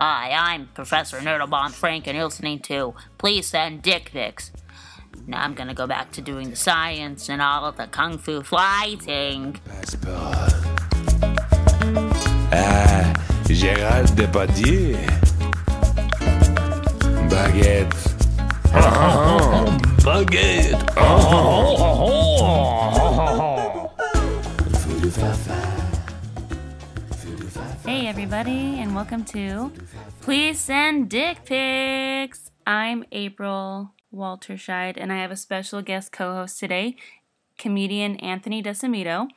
Hi, I'm Professor Nerdlebomb Frank, and you're listening to Please Send Dick Pics. Now I'm gonna go back to doing the science and all of the kung fu fighting. Passeport. Ah, Gérald Depardieu. Baguette. Baguette. Hey everybody, and welcome to Please Send Dick Pics. I'm April Walterscheid, and I have a special guest co-host today, comedian Anthony Desamito.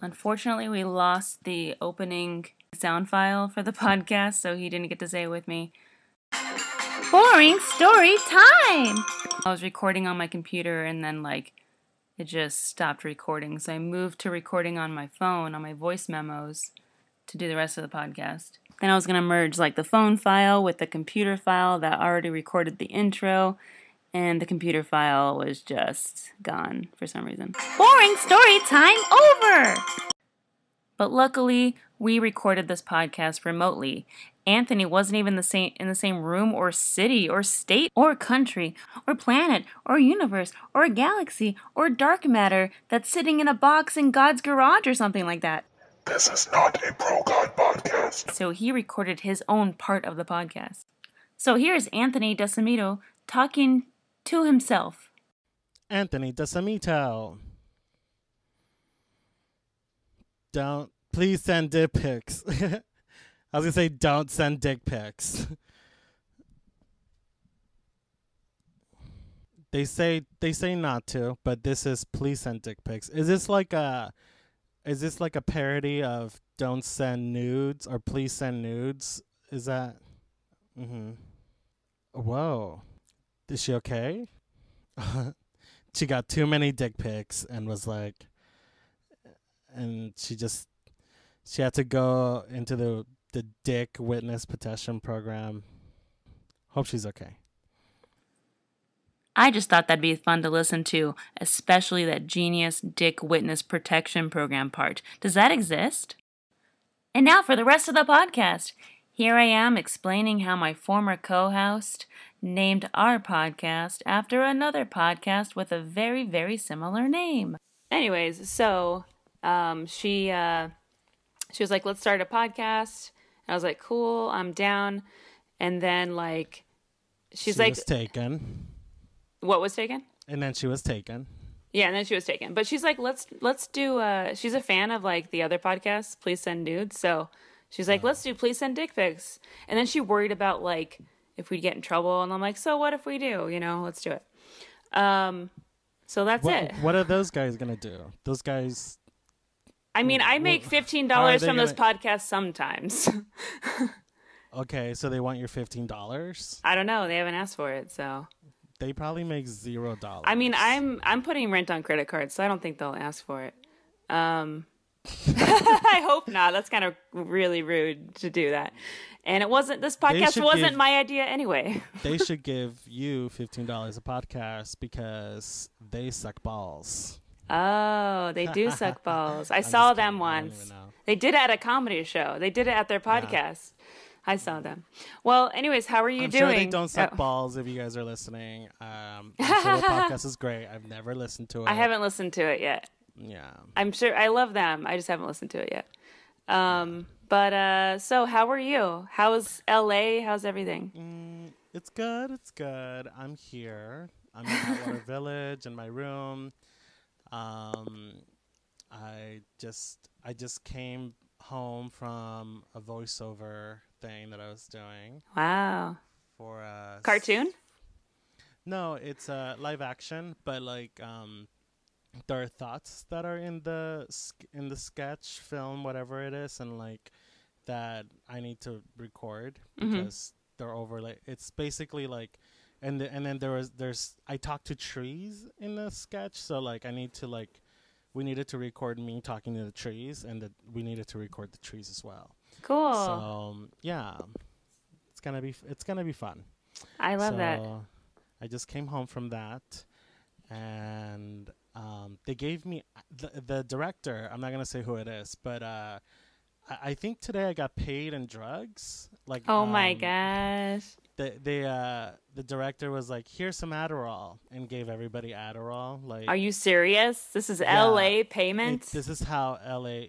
Unfortunately, we lost the opening sound file for the podcast, so he didn't get to say it with me. Boring story time! I was recording on my computer, and then, it just stopped recording, so I moved to recording on my phone, on my voice memos, to do the rest of the podcast. Then I was going to merge the phone file with the computer file that already recorded the intro, and the computer file was just gone for some reason. Boring story time over! But luckily, we recorded this podcast remotely. Anthony wasn't even in the same room or city or state or country or planet or universe or galaxy or dark matter that's sitting in a box in God's garage or something like that. This is not a pro-God podcast. So he recorded his own part of the podcast. So here's Anthony Desamito talking to himself. Anthony Desamito. Please send dick pics. I was going to say don't send dick pics. They say not to, but this is please send dick pics. Is this like a parody of don't send nudes or please send nudes? Is that? Mm-hmm. Whoa. Is she okay? She got too many dick pics and was and she had to go into the dick witness protection program. Hope she's okay. I just thought that'd be fun to listen to, especially that genius dick witness protection program part. Does that exist? And now for the rest of the podcast. Here I am explaining how my former co-host named our podcast after another podcast with a very, very similar name. Anyways, so she was like, let's start a podcast. I was like, cool, I'm down. And then she was taken. What was taken? And then she was taken. Yeah, and then she was taken. But she's like, let's do, she's a fan of the other podcasts, Please Send Nudes. So she's like, let's do Please Send Dick Pics. And then she worried about if we'd get in trouble. And I'm like, so what if we do? Let's do it. So that's it. What are those guys going to do? Those guys... I mean, I make $15 from this podcast sometimes. Okay, so they want your $15? I don't know. They haven't asked for it, so... They probably make $0. I mean, I'm putting rent on credit cards, so I don't think they'll ask for it. I hope not. That's kind of really rude to do that. And this podcast wasn't my idea anyway. They should give you $15 a podcast because they suck balls. Oh, they do suck balls. I saw them once. They did it at a comedy show. They did it at their podcast. Yeah. I saw them. Well, anyways, how are you doing? I'm sure they don't suck balls if you guys are listening. I'm sure the podcast is great. I've never listened to it. I haven't listened to it yet. Yeah. I'm sure I love them. I just haven't listened to it yet. But so how are you? How's LA? How's everything? It's good. It's good. I'm here. I'm in Atwater Village in my room. I just came home from a voiceover thing that I was doing. Wow. For a cartoon? No, it's live action, but there are thoughts that are in the sketch film, whatever it is, and that I need to record because they're overlay. It's basically and then there's I talk to trees in the sketch, so I need to we needed to record me talking to the trees, and we needed to record the trees as well. Cool. So yeah, it's gonna be fun. I love that. I just came home from that, and they gave me the director. I'm not gonna say who it is, but I think today I got paid in drugs. Like, Oh my gosh. the director was like, "Here's some Adderall," and gave everybody Adderall. Like, Are you serious? This is yeah, LA payment? this is how LA,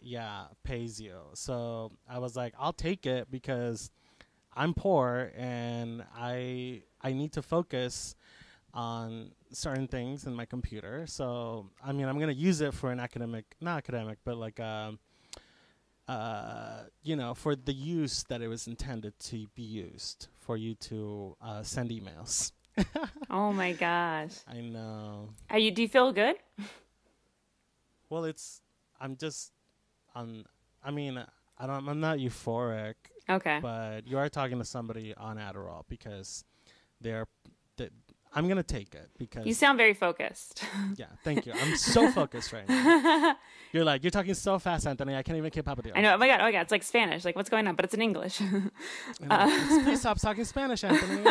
pays you. So I was like, I'll take it because I'm poor and I need to focus on certain things in my computer. So I mean, I'm gonna use it for an not academic, but like for the use that it was intended to be used, for you to send emails. Oh my gosh. I know. Do you feel good? Well, I'm not euphoric. Okay. But you are talking to somebody on Adderall because I'm going to take it because... You sound very focused. Yeah, thank you. I'm so focused right now. You're talking so fast, Anthony. I can't even keep up with you. I know. Oh my god. It's like Spanish. Like, what's going on? But it's in English. Please stop talking Spanish, Anthony.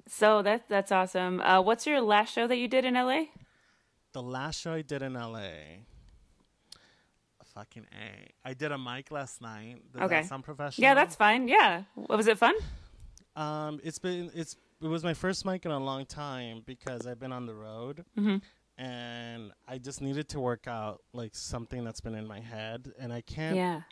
So that's awesome. What's your last show that you did in LA? The last show I did in LA... Fucking A. I did a mic last night. Does that sound professional? Yeah, that's fine. Yeah. Was it fun? It was my first mic in a long time because I've been on the road, and I just needed to work out like something that's been in my head, and I can't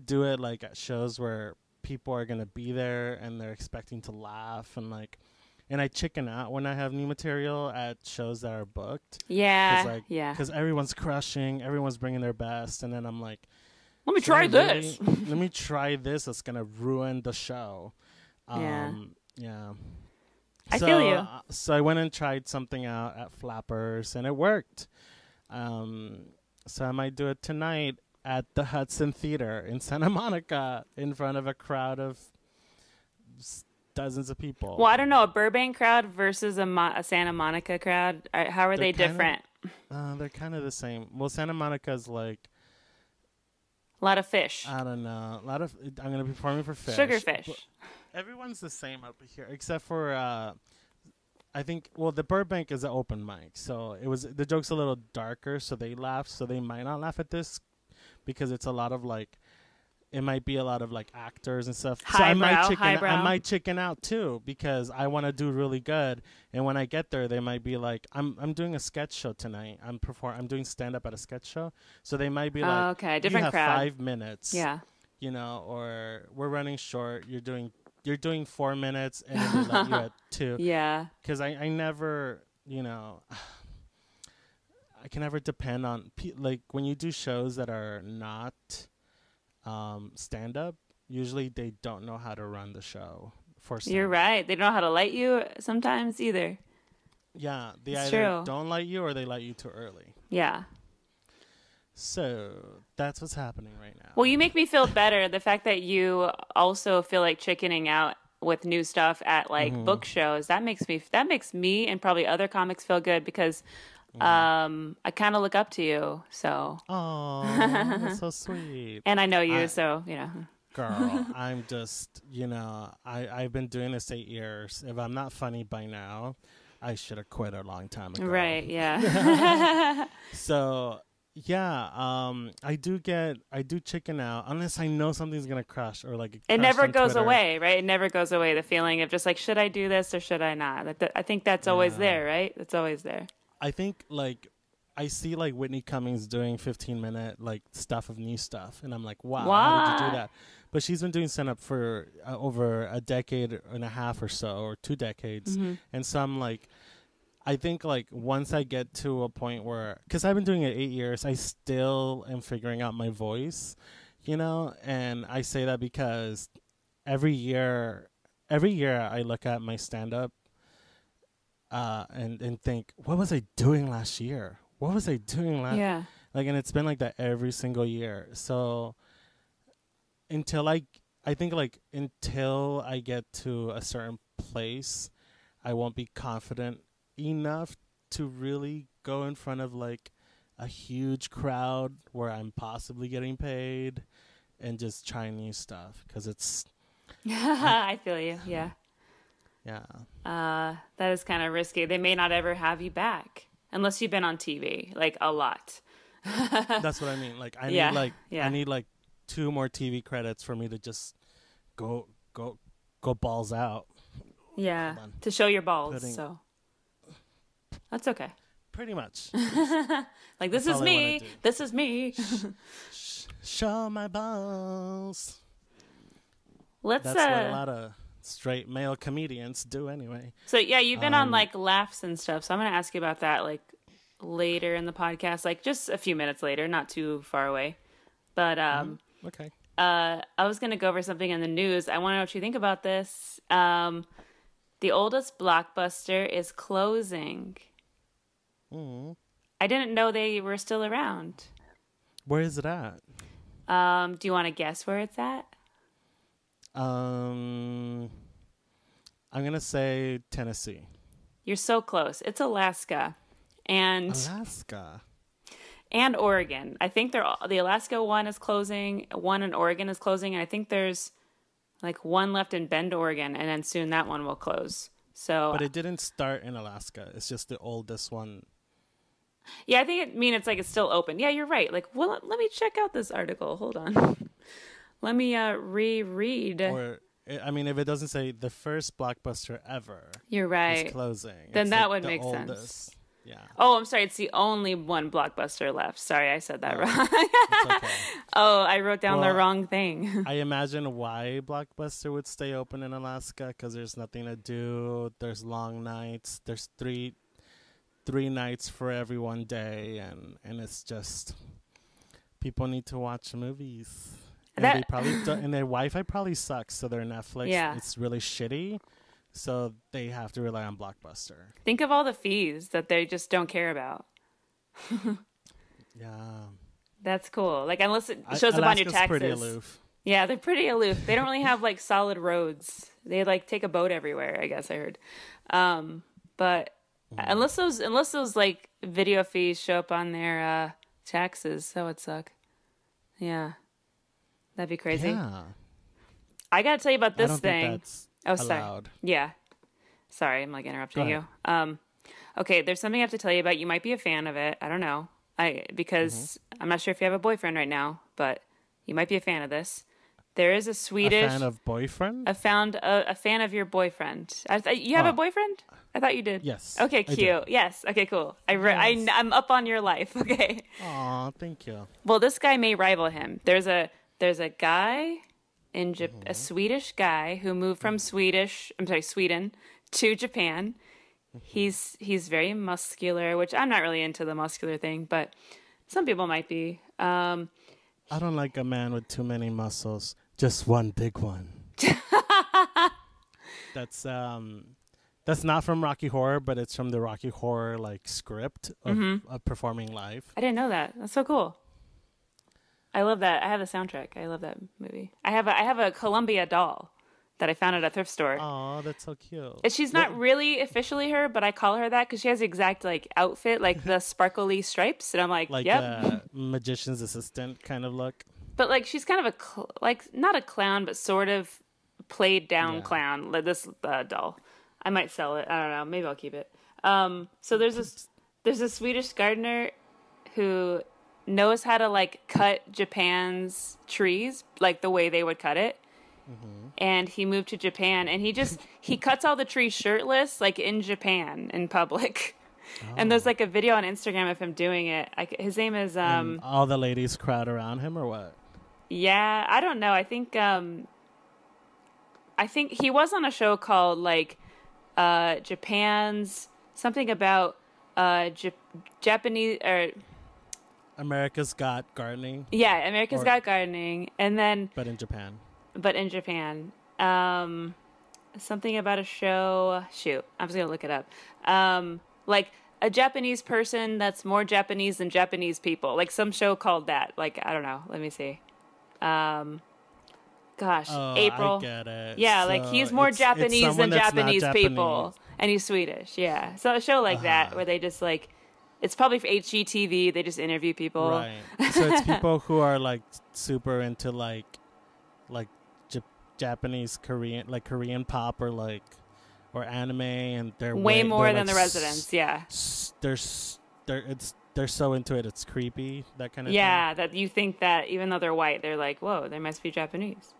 do it like at shows where people are gonna be there and they're expecting to laugh and I chicken out when I have new material at shows that are booked. Yeah, because everyone's crushing, everyone's bringing their best, and then I'm like, let me try this. Let me try this. It's gonna ruin the show. Yeah. I feel you. So I went and tried something out at Flappers, and it worked. So I might do it tonight at the Hudson Theater in Santa Monica in front of a crowd of dozens of people. Well, I don't know, a Burbank crowd versus a Santa Monica crowd. How are they different? They're kind of the same. Well, Santa Monica's like a lot of fish. I don't know. I'm going to be performing for fish. Sugarfish. Everyone's the same up here, except for I think. Well, the Burbank is an open mic, so the joke's a little darker, so they laugh. So they might not laugh at this because it's a lot of like. It might be a lot of like actors and stuff. So I might chicken out too because I want to do really good. And when I get there, they might be like, "I'm doing a sketch show tonight. I'm doing stand up at a sketch show." So they might be like, "Okay, different you have crowd. 5 minutes." Yeah. Or we're running short. You're doing 4 minutes and then they let you at 2. Yeah. Because I never, I can never depend on like when you do shows that are not. Stand up, usually they don't know how to run the show. You're right. They don't know how to light you sometimes either. Yeah, they either don't light you or they light you too early. Yeah. So that's what's happening right now. Well, you make me feel better. The fact that you also feel like chickening out with new stuff at like book shows, that makes me and probably other comics feel good because I kind of look up to you, so. Oh, that's so sweet. And I know you, so, Girl, I'm just, I've been doing this 8 years. If I'm not funny by now, I should have quit a long time ago. Right, yeah. So, yeah, I do chicken out unless I know something's going to crush or like. It never goes away, right? It never goes away. The feeling of just like, should I do this or should I not? I think that's always there, right? It's always there. I think like I see like Whitney Cummings doing 15-minute like stuff of new stuff, and I'm like, wow, how did you do that? But she's been doing stand-up for over a decade and a half or so, or 2 decades, and so I'm like, I think like once I get to a point where, because I've been doing it 8 years, I still am figuring out my voice, and I say that because every year I look at my stand-up. And think, what was I doing last year? What was I doing last? Yeah. Like, and it's been like that every single year. So until I think like until I get to a certain place, I won't be confident enough to really go in front of like a huge crowd where I'm possibly getting paid and just trying new stuff because it's. I feel you. Yeah. Yeah. That is kind of risky. They may not ever have you back unless you've been on TV, like a lot. That's what I mean. Like I need like 2 more TV credits for me to just go balls out. Yeah, to show your balls. So that's okay. Pretty much. Like this is me. This is me. Show my balls. That's what a lot of straight male comedians do anyway. So yeah, you've been on like laughs and stuff. So I'm gonna ask you about that like later in the podcast, like just a few minutes later, not too far away. But okay. I was gonna go over something in the news. I want to know what you think about this. The oldest Blockbuster is closing. I didn't know they were still around. Where is it at? Do you want to guess where it's at? I'm gonna say Tennessee. You're so close. It's Alaska, and Oregon. I think the Alaska one is closing. One in Oregon is closing, and I think there's like one left in Bend, Oregon, and then soon that one will close. So, but it didn't start in Alaska. It's just the oldest one. Yeah, I think it's like it's still open. Yeah, you're right. Like, well, let me check out this article. Hold on. Let me reread. Or, I mean, if it doesn't say the first Blockbuster ever, you're right, is closing, then it's that like would make oldest. Sense. Yeah. Oh, I'm sorry. It's the only one Blockbuster left. Sorry, I said that wrong. It's okay. Oh, I wrote down the wrong thing. I imagine why Blockbuster would stay open in Alaska, because there's nothing to do. There's long nights. There's three nights for every one day, and it's just people need to watch movies. And they probably and their Wi-Fi probably sucks, so their Netflix it's really shitty. So they have to rely on Blockbuster. Think of all the fees that they just don't care about. Yeah. That's cool. Like, unless it shows up on your taxes. Pretty aloof. Yeah, they're pretty aloof. They don't really have, like, solid roads. They, like, take a boat everywhere, I guess I heard. But unless those, like, video fees show up on their taxes, that would suck. Yeah. That'd be crazy. Yeah. I gotta tell you about this thing. Think that's sorry. allowed. Yeah. Sorry, I'm like interrupting you. Okay, there's something I have to tell you about. You might be a fan of it. I don't know. Because I'm not sure if you have a boyfriend right now, but you might be a fan of this. There is a Swedish... A fan of boyfriend? A fan of your boyfriend. You have a boyfriend? I thought you did. Yes. Okay, cute. Yes. Okay, cool. I'm up on your life. Okay. Aw, thank you. Well, this guy may rival him. There's a guy in a Swedish guy who moved from Sweden to Japan. He's very muscular, which I'm not really into the muscular thing, but some people might be. I don't like a man with too many muscles. Just one big one. That's not from Rocky Horror, but it's from the Rocky Horror like script of Performing Live. I didn't know that. That's so cool. I love that. I have the soundtrack. I love that movie. I have a Columbia doll that I found at a thrift store. Oh, that's so cute. And she's not really officially her, but I call her that because she has the exact like outfit, like the sparkly stripes, and I'm like yep. Magician's assistant kind of look. But like she's kind of not a clown, but sort of played down clown. Like this doll. I might sell it. I don't know. Maybe I'll keep it. So there's a Swedish gardener who knows how to like cut Japan's trees like the way they would cut it. And he moved to Japan, and he cuts all the trees shirtless, like in Japan in public. Oh. And there's like a video on Instagram of him doing it. His name is and all the ladies crowd around him, or what? Yeah, I don't know. I think he was on a show called like Japan's something about Japanese or America's Got Gardening. Yeah, America's Got Gardening, and then but in Japan. Something about a show. Shoot, I'm just gonna look it up. Like a Japanese person that's more Japanese than Japanese people. Like some show called that. Like I don't know. Let me see. April. I get it. Yeah, so like he's more Japanese than Japanese people, Japanese. And he's Swedish. Yeah, so a show like that where they just like. It's probably for HGTV. They just interview people. Right. So it's people who are like super into like Japanese, Korean pop or anime, and they're way more than like the residents. Yeah. they're so into it, it's creepy, that kind of Yeah, that you think that even though they're white, they're like, whoa, they must be Japanese.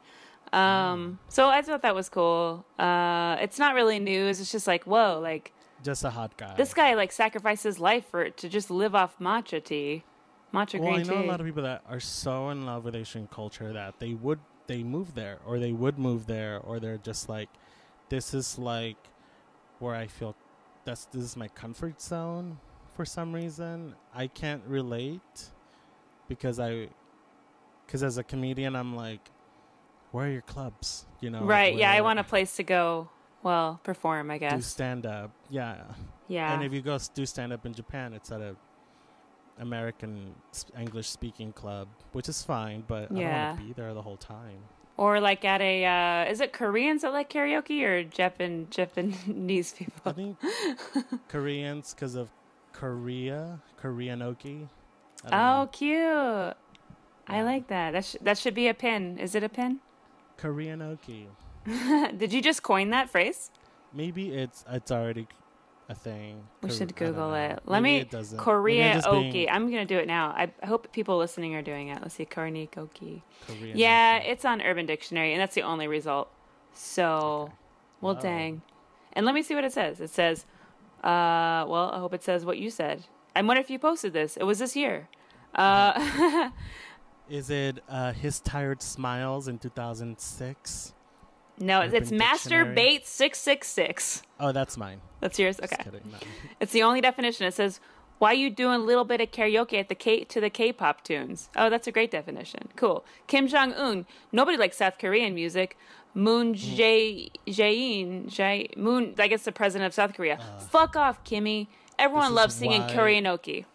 So I thought that was cool. It's not really news. It's just like, whoa, like just a hot guy. this guy like sacrificed his life to just live off matcha tea, matcha green tea. I know a lot of people that are so in love with Asian culture that they move there, or they would move there, or they're just like, this is like where I feel this is my comfort zone. For some reason, I can't relate because as a comedian, I'm like, where are your clubs? You know, right? Yeah, I want a place to go. Well, perform, I guess. Do stand up, yeah. Yeah. And if you go do stand up in Japan, it's at a American English speaking club, which is fine, but I don't want to be there the whole time. Or like at a, is it Koreans that like karaoke or Japanese people? I think Koreans because of Koreanoke. Oh, cute. Yeah. I like that. That should be a pin. Is it a pin? Koreanoke. Did you just coin that phrase? Maybe it's already a thing. We should Google it. Let Maybe me it doesn't. Koreanoke. I'm gonna do it now. I hope people listening are doing it. Let's see, Koreanoke. Yeah, it's on Urban Dictionary, and that's the only result. So, well, dang. And let me see what it says. It says, well, I hope it says what you said. I wonder if you posted this. It was this year. Is it His Tired Smiles in 2006? No, it's Masturbate 666. Oh, that's mine. That's yours? Okay. Just kidding. No. It's the only definition. It says, why you doing a little bit of karaoke at to the K-pop tunes? Oh, that's a great definition. Cool. Kim Jong-un. Nobody likes South Korean music. Moon Jae-in. Moon, I guess the president of South Korea. Fuck off, Kimmy. Everyone loves singing Koreanoke.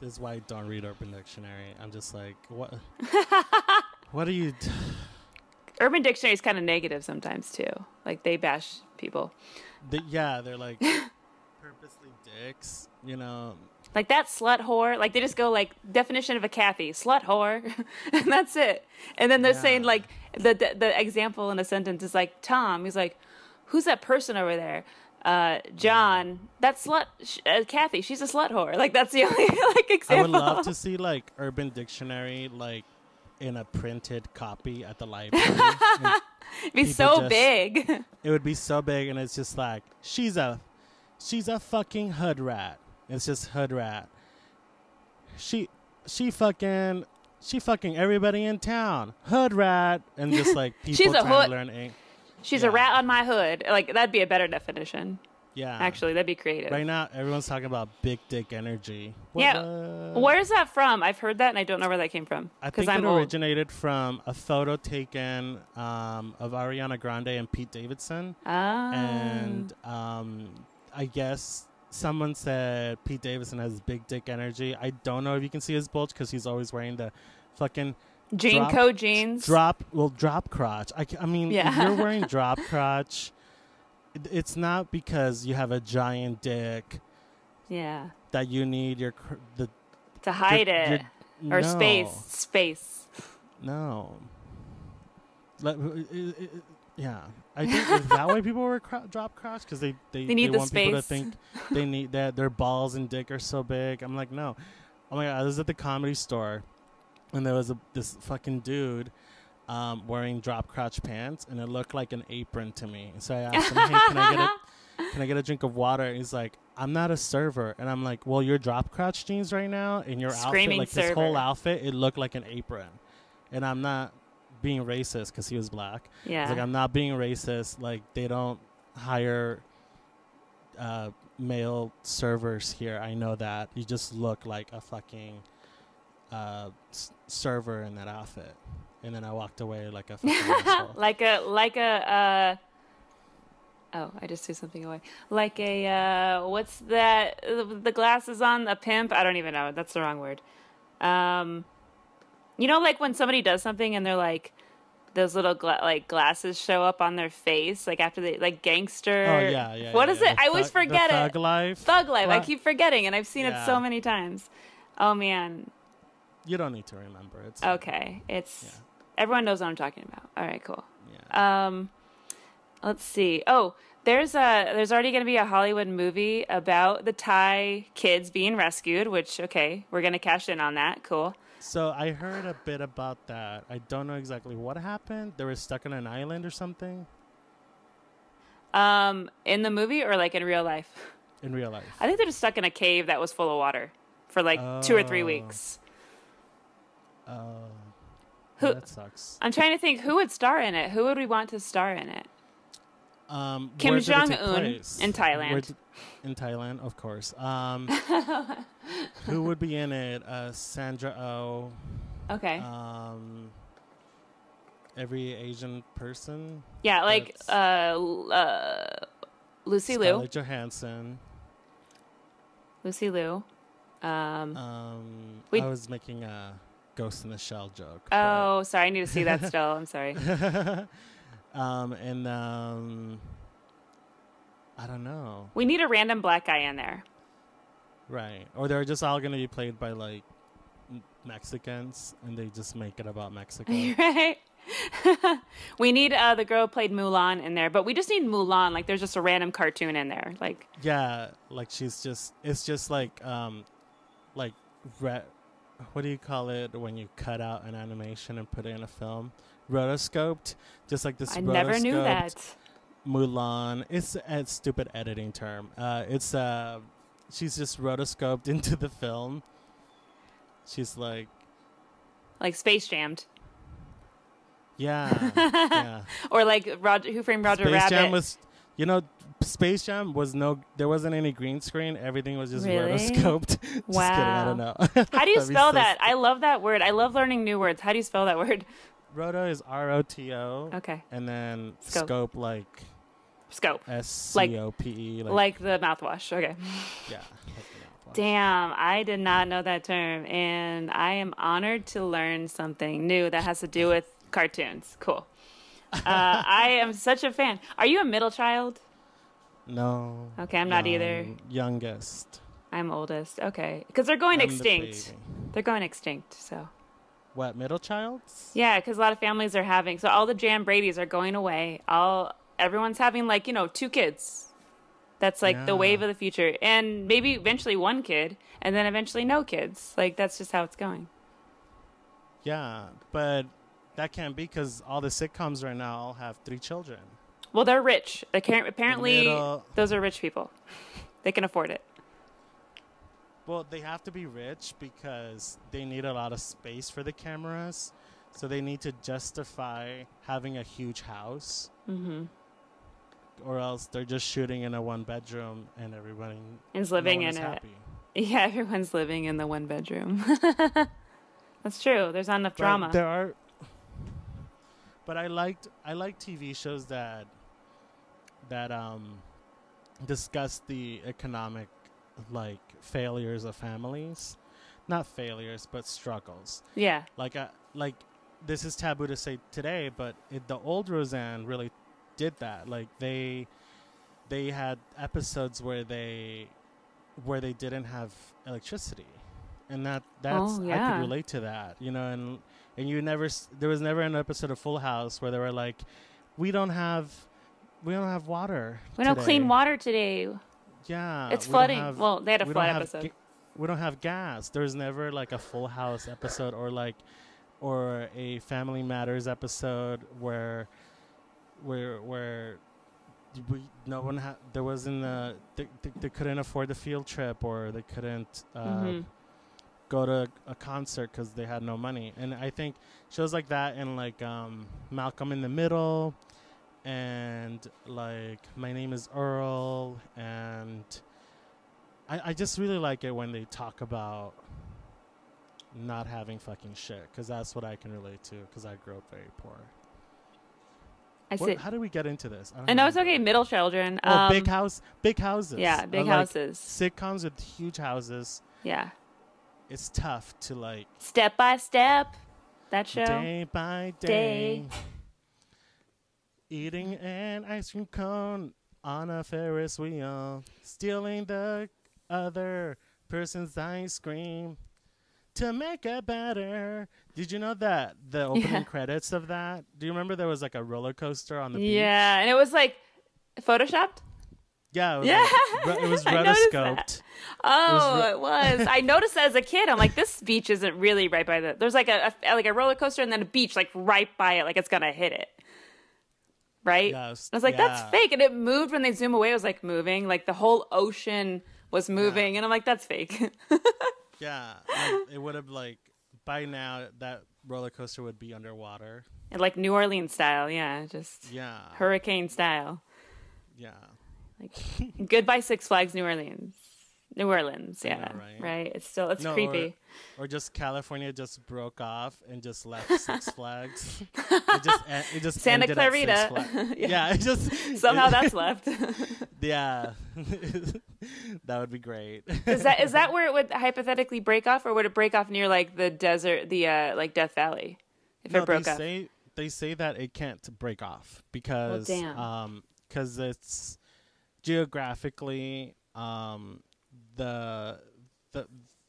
This is why I don't read Urban Dictionary. I'm just like, what? What are you... Urban Dictionary is kind of negative sometimes, too. Like, they bash people. They're like purposely dicks, you know. Like that slut whore. Like, they just go, like, definition of a Kathy. Slut whore. And that's it. And then they're saying, like, the example in a sentence is like, Tom. He's like, who's that person over there? John, that slut, Kathy, she's a slut whore. Like, that's the only, like, example. I would love to see, like, Urban Dictionary, like, in a printed copy at the library. It'd be so big. It would be so big, and it's just like, she's a fucking hood rat. It's just hood rat. She fucking everybody in town. Hood rat. And just like people trying to learn ink. She's a rat on my hood. Like, that'd be a better definition. Yeah. Actually, that'd be creative. Right now, everyone's talking about big dick energy. Where's that from? I've heard that, and I don't know where that came from. I think it originated from a photo taken of Ariana Grande and Pete Davidson. Oh. And I guess someone said Pete Davidson has big dick energy. I don't know if you can see his bulge because he's always wearing the fucking... code jeans. Drop crotch. I mean, if you're wearing drop crotch, it's not because you have a giant dick. Yeah. That you need to hide it or no. space. No. Yeah, I think is that why people wear drop crotch because they need the want space. people to think they need that their balls and dick are so big. I'm like, no. Oh my god, I was at the Comedy Store. And there was this fucking dude wearing drop crotch pants, and it looked like an apron to me. And so I asked him, "Hey, can I get a drink of water?" And he's like, "I'm not a server." And I'm like, "Well, your drop crotch jeans right now, in your Screaming outfit, like server. this whole outfit, it looked like an apron." And I'm not being racist because he was black. Yeah, I was like, I'm not being racist. Like, they don't hire male servers here. I know that. You just look like a fucking server in that outfit. And then I walked away like a fucking asshole. like a oh, I just threw something away. Like a what's that? The glasses on a pimp? I don't even know. That's the wrong word. You know, like when somebody does something and they're like, those little glasses show up on their face, like after they like gangster. Oh yeah. What is it? I always forget it. Thug life. Thug life. I keep forgetting, and I've seen it so many times. Oh man. You don't need to remember. It's okay. It's everyone knows what I'm talking about. All right, cool. Yeah. Let's see. Oh, There's already going to be a Hollywood movie about the Thai kids being rescued, which, okay, we're going to cash in on that. Cool. So I heard a bit about that. I don't know exactly what happened. They were stuck on an island or something. In the movie or like in real life? In real life. I think they're just stuck in a cave that was full of water for like 2 or 3 weeks. That sucks. I'm trying to think who would star in it. Who would we want to star in it? Kim Jong-un in Thailand. In Thailand, of course. Who would be in it? Sandra Oh. Okay. Every Asian person. Yeah, like Lucy Liu. Scarlett Johansson. Lucy Liu. I was making a Ghost in the Shell joke. Oh, sorry. I need to see that still. I'm sorry. I don't know. We need a random black guy in there. Right. Or they're just all going to be played by, like, Mexicans, and they just make it about Mexico. Right. We need the girl who played Mulan in there, but we just need Mulan. Like, there's just a random cartoon in there. Like, yeah, like it's just like, what do you call it when you cut out an animation and put it in a film? Rotoscoped. Just like this. I never knew that. Mulan. It's a stupid editing term. She's just rotoscoped into the film. She's like Space Jammed. Yeah. Yeah. Or like Who Framed Roger Rabbit. Space Jam was, Space Jam there wasn't any green screen. Everything was just rotoscoped. Wow. Just kidding, I don't know. How do you spell that? I love that word. I love learning new words. How do you spell that word? Roto is ROTO. Okay. And then scope like scope. SCOPE. Like the mouthwash. Okay. Yeah. Damn, I did not know that term, and I am honored to learn something new that has to do with cartoons. Cool. I am such a fan. Are you a middle child? No. Okay, I'm not either. Youngest. I'm oldest. Okay, because they're going extinct. They're going extinct. So. What, middle childs? Yeah, because a lot of families are having. So all the Jan Bradys are going away. Everyone's having 2 kids. That's the wave of the future. And maybe eventually 1 kid, and then eventually no kids. That's just how it's going. Yeah, but that can't be because all the sitcoms right now all have 3 children. Well, they're rich. Apparently, those are rich people. They can afford it. Well, they have to be rich because they need a lot of space for the cameras. So they need to justify having a huge house. Mm-hmm. Or else they're just shooting in a 1-bedroom and everybody is living in it. Happy. Yeah, everyone's living in the 1-bedroom. That's true. There's not enough drama. But I like TV shows that discuss the economic failures of families. Not failures, but struggles. Yeah. Like this is taboo to say today, but the old Roseanne really did that. They had episodes where they didn't have electricity, and that's I could relate to that, and there was never an episode of Full House where they were like, we don't have water. We don't clean water today. Yeah, it's flooding. Well, they had a flood episode. We don't have gas. There's never a Full House episode or a Family Matters episode where there wasn't they couldn't afford the field trip, or they couldn't go to a concert because they had no money. And I think shows like that and Malcolm in the Middle and My Name is Earl, and I just really like it when they talk about not having fucking shit, because that's what I can relate to, because I grew up very poor. How do we get into this? I know it's okay. Middle children. Big houses. Yeah, big houses. Sitcoms with huge houses. Yeah. It's tough to Step by step. That show. Day by day. Eating an ice cream cone on a Ferris wheel. Stealing the other person's ice cream to make it better. Did you know that the opening credits of that? Do you remember there was a roller coaster on the beach? Yeah, and it was Photoshopped? Yeah, it was I noticed that. rotoscoped. Oh, it was. I noticed that as a kid. I'm like, this beach isn't really right by the. There's like a roller coaster and then a beach like right by it, like it's gonna hit it. Right? Yes, I was like, that's fake, and it moved when they zoom away. It was like moving, like the whole ocean was moving, and I'm like, that's fake. Yeah, like, it would have like by now that roller coaster would be underwater. And like New Orleans style, just hurricane style. Yeah. Like goodbye Six Flags New Orleans. New Orleans, yeah. know, right? It's creepy. Or just California just broke off and just left Six Flags. It just Santa ended Clarita. at Six Flags. Yeah, it just somehow that's left. Yeah. That would be great. Is that where it would hypothetically break off, or would it break off near like the desert, the like Death Valley? If it broke off. They say that it can't break off because it's geographically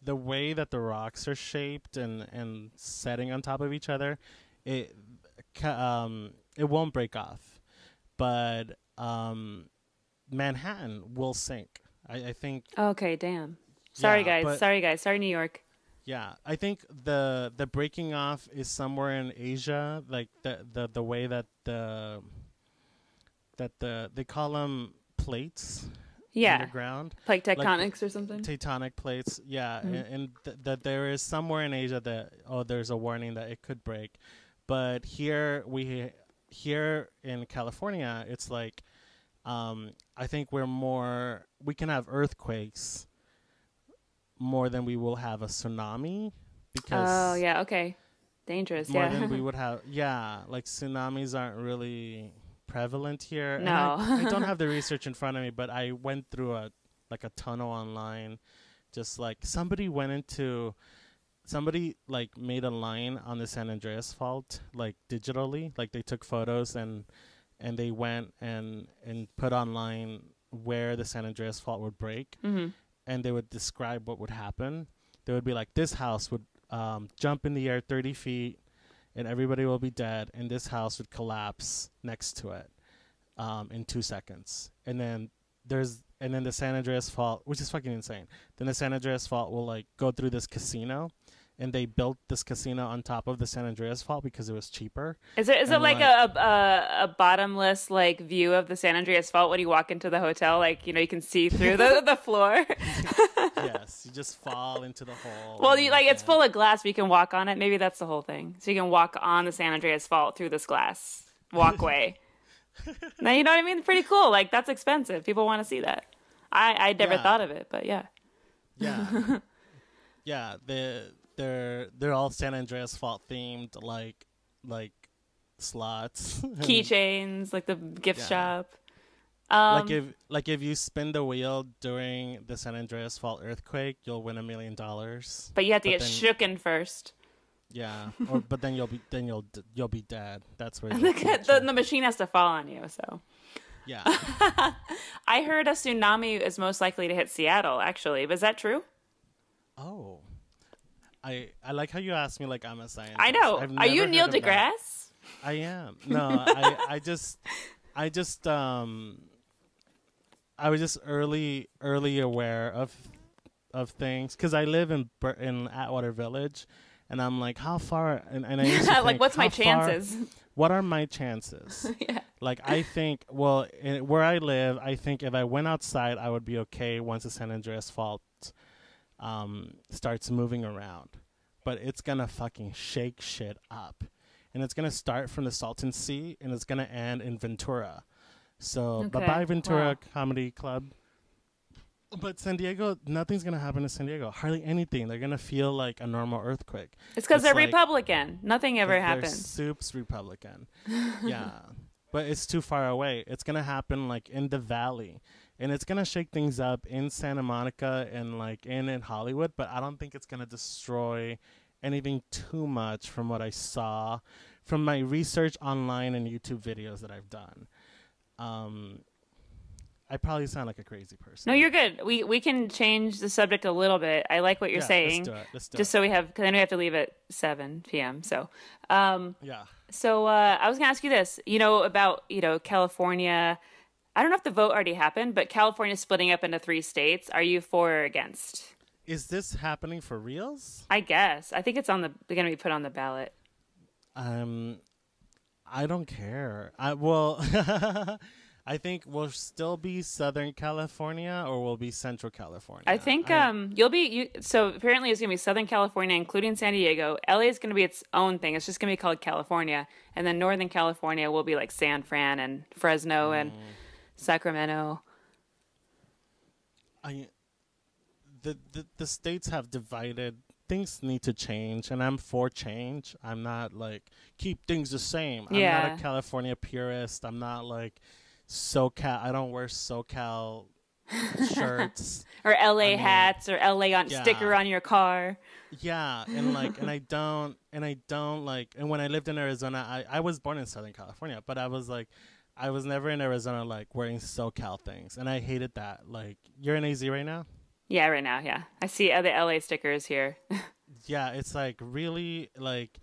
the way that the rocks are shaped and setting on top of each other, it won't break off, but Manhattan will sink. I think. Okay, damn. Sorry guys. Sorry New York. Yeah, I think the breaking off is somewhere in Asia, like the way that they call them plates. Yeah, underground, like tectonics or something. Tectonic plates, yeah, and that there is somewhere in Asia that there's a warning that it could break, but here in California, it's like, I think we can have earthquakes more than we will have a tsunami because dangerous. More than we would have, like tsunamis aren't really prevalent here. No. I don't have the research in front of me, but I went through a tunnel online. Just like somebody made a line on the San Andreas Fault, like digitally, like they took photos and they went and put online where the San Andreas Fault would break, and they would describe what would happen. They would be like, this house would jump in the air 30 feet and everybody will be dead, and this house would collapse next to it in 2 seconds. And then the San Andreas Fault, which is fucking insane. Then the San Andreas Fault will like go through this casino, and they built this casino on top of the San Andreas Fault because it was cheaper. Is it like a bottomless like view of the San Andreas Fault when you walk into the hotel? Like, you can see through the floor. Yes, you just fall into the hole. Well, it's full of glass, but you can walk on it. Maybe that's the whole thing. So you can walk on the San Andreas Fault through this glass walkway. Now, you know what I mean? Pretty cool. Like, that's expensive. People want to see that. I never thought of it, but yeah. Yeah. Yeah, they're all San Andreas Fault themed, like slots, keychains, like the gift shop. Like if you spin the wheel during the San Andreas Fault earthquake, you'll win $1 million. But you have to get shooken first. Yeah, but then you'll be dead. That's where the machine has to fall on you. So. Yeah. I heard a tsunami is most likely to hit Seattle. Actually, is that true? Oh. I like how you asked me like I'm a scientist. I know. Are you Neil deGrasse? I am. No, I was just early aware of things because I live in Atwater Village, and I'm like, how far? And I used to think, like, what's my chances? What are my chances? Yeah. Like, I think, well, where I live, I think if I went outside, I would be okay once the San Andreas Fault starts moving around. But it's going to fucking shake shit up. And it's going to start from the Salton Sea, and it's going to end in Ventura. So, bye-bye, Ventura Comedy Club. But San Diego, nothing's going to happen in San Diego. Hardly anything. They're going to feel like a normal earthquake. It's because they're like, Republican. Nothing ever happens. Soup's Republican. Yeah. But it's too far away. It's going to happen like in the valley. And it's going to shake things up in Santa Monica and like in Hollywood. But I don't think it's going to destroy anything too much from what I saw from my research online and YouTube videos that I've done. I probably sound like a crazy person. No, you're good. We can change the subject a little bit. I like what you're saying. Let's do it. So we have, because I know we have to leave at 7 p.m. So, yeah. So I was going to ask you this, about, California, I don't know if the vote already happened, but California's splitting up into 3 states. Are you for or against? Is this happening for reals? I guess. I think it's going to be put on the ballot. I don't care. I think we'll still be Southern California or we'll be Central California. I think so apparently it's going to be Southern California, including San Diego. LA is going to be its own thing. It's just going to be called California. And then Northern California will be like San Fran and Fresno and Sacramento. The states have divided. Things need to change, and I'm for change. I'm not like, keep things the same. I'm not a California purist. I'm not like SoCal. I don't wear SoCal shirts. Or LA hats or LA sticker on your car. Yeah, and I don't like, and when I lived in Arizona, I was born in Southern California, but I was never in Arizona like wearing SoCal things, and I hated that. Like, you're in AZ right now? Yeah, right now, yeah. I see other LA stickers here. Yeah, it's like really like,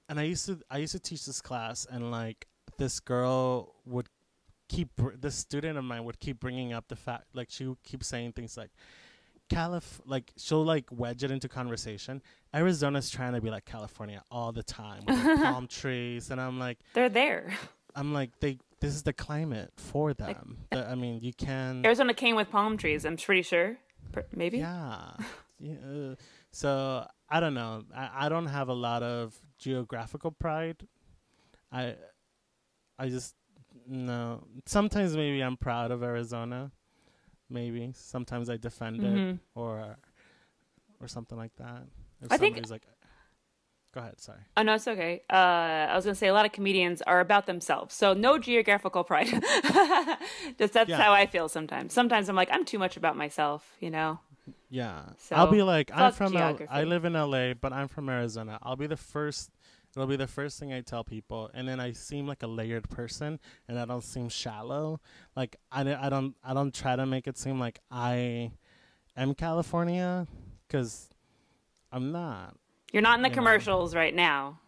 and I used to teach this class, and like this girl would this student of mine would keep bringing up the fact, like she would keep saying things like, she'll like wedge it into conversation. Arizona's trying to be like California all the time with like palm trees, and I'm like, they're there. I'm like, this is the climate for them. I mean, you can. Arizona came with palm trees, I'm pretty sure. Maybe. Yeah. So I don't know. I don't have a lot of geographical pride. I just no. Sometimes maybe I'm proud of Arizona. Maybe sometimes I defend it or something like that. If I think. Like, go ahead. Sorry. Oh no, it's okay. I was gonna say a lot of comedians are about themselves, so no geographical pride. That's how I feel sometimes. Sometimes I'm like, I'm too much about myself, you know. Yeah. So, I'll be like, I'm from I live in LA, but I'm from Arizona. It'll be the first thing I tell people, and then I seem like a layered person, and I don't seem shallow. Like I don't try to make it seem like I am California, because I'm not. You're not in the commercials right now,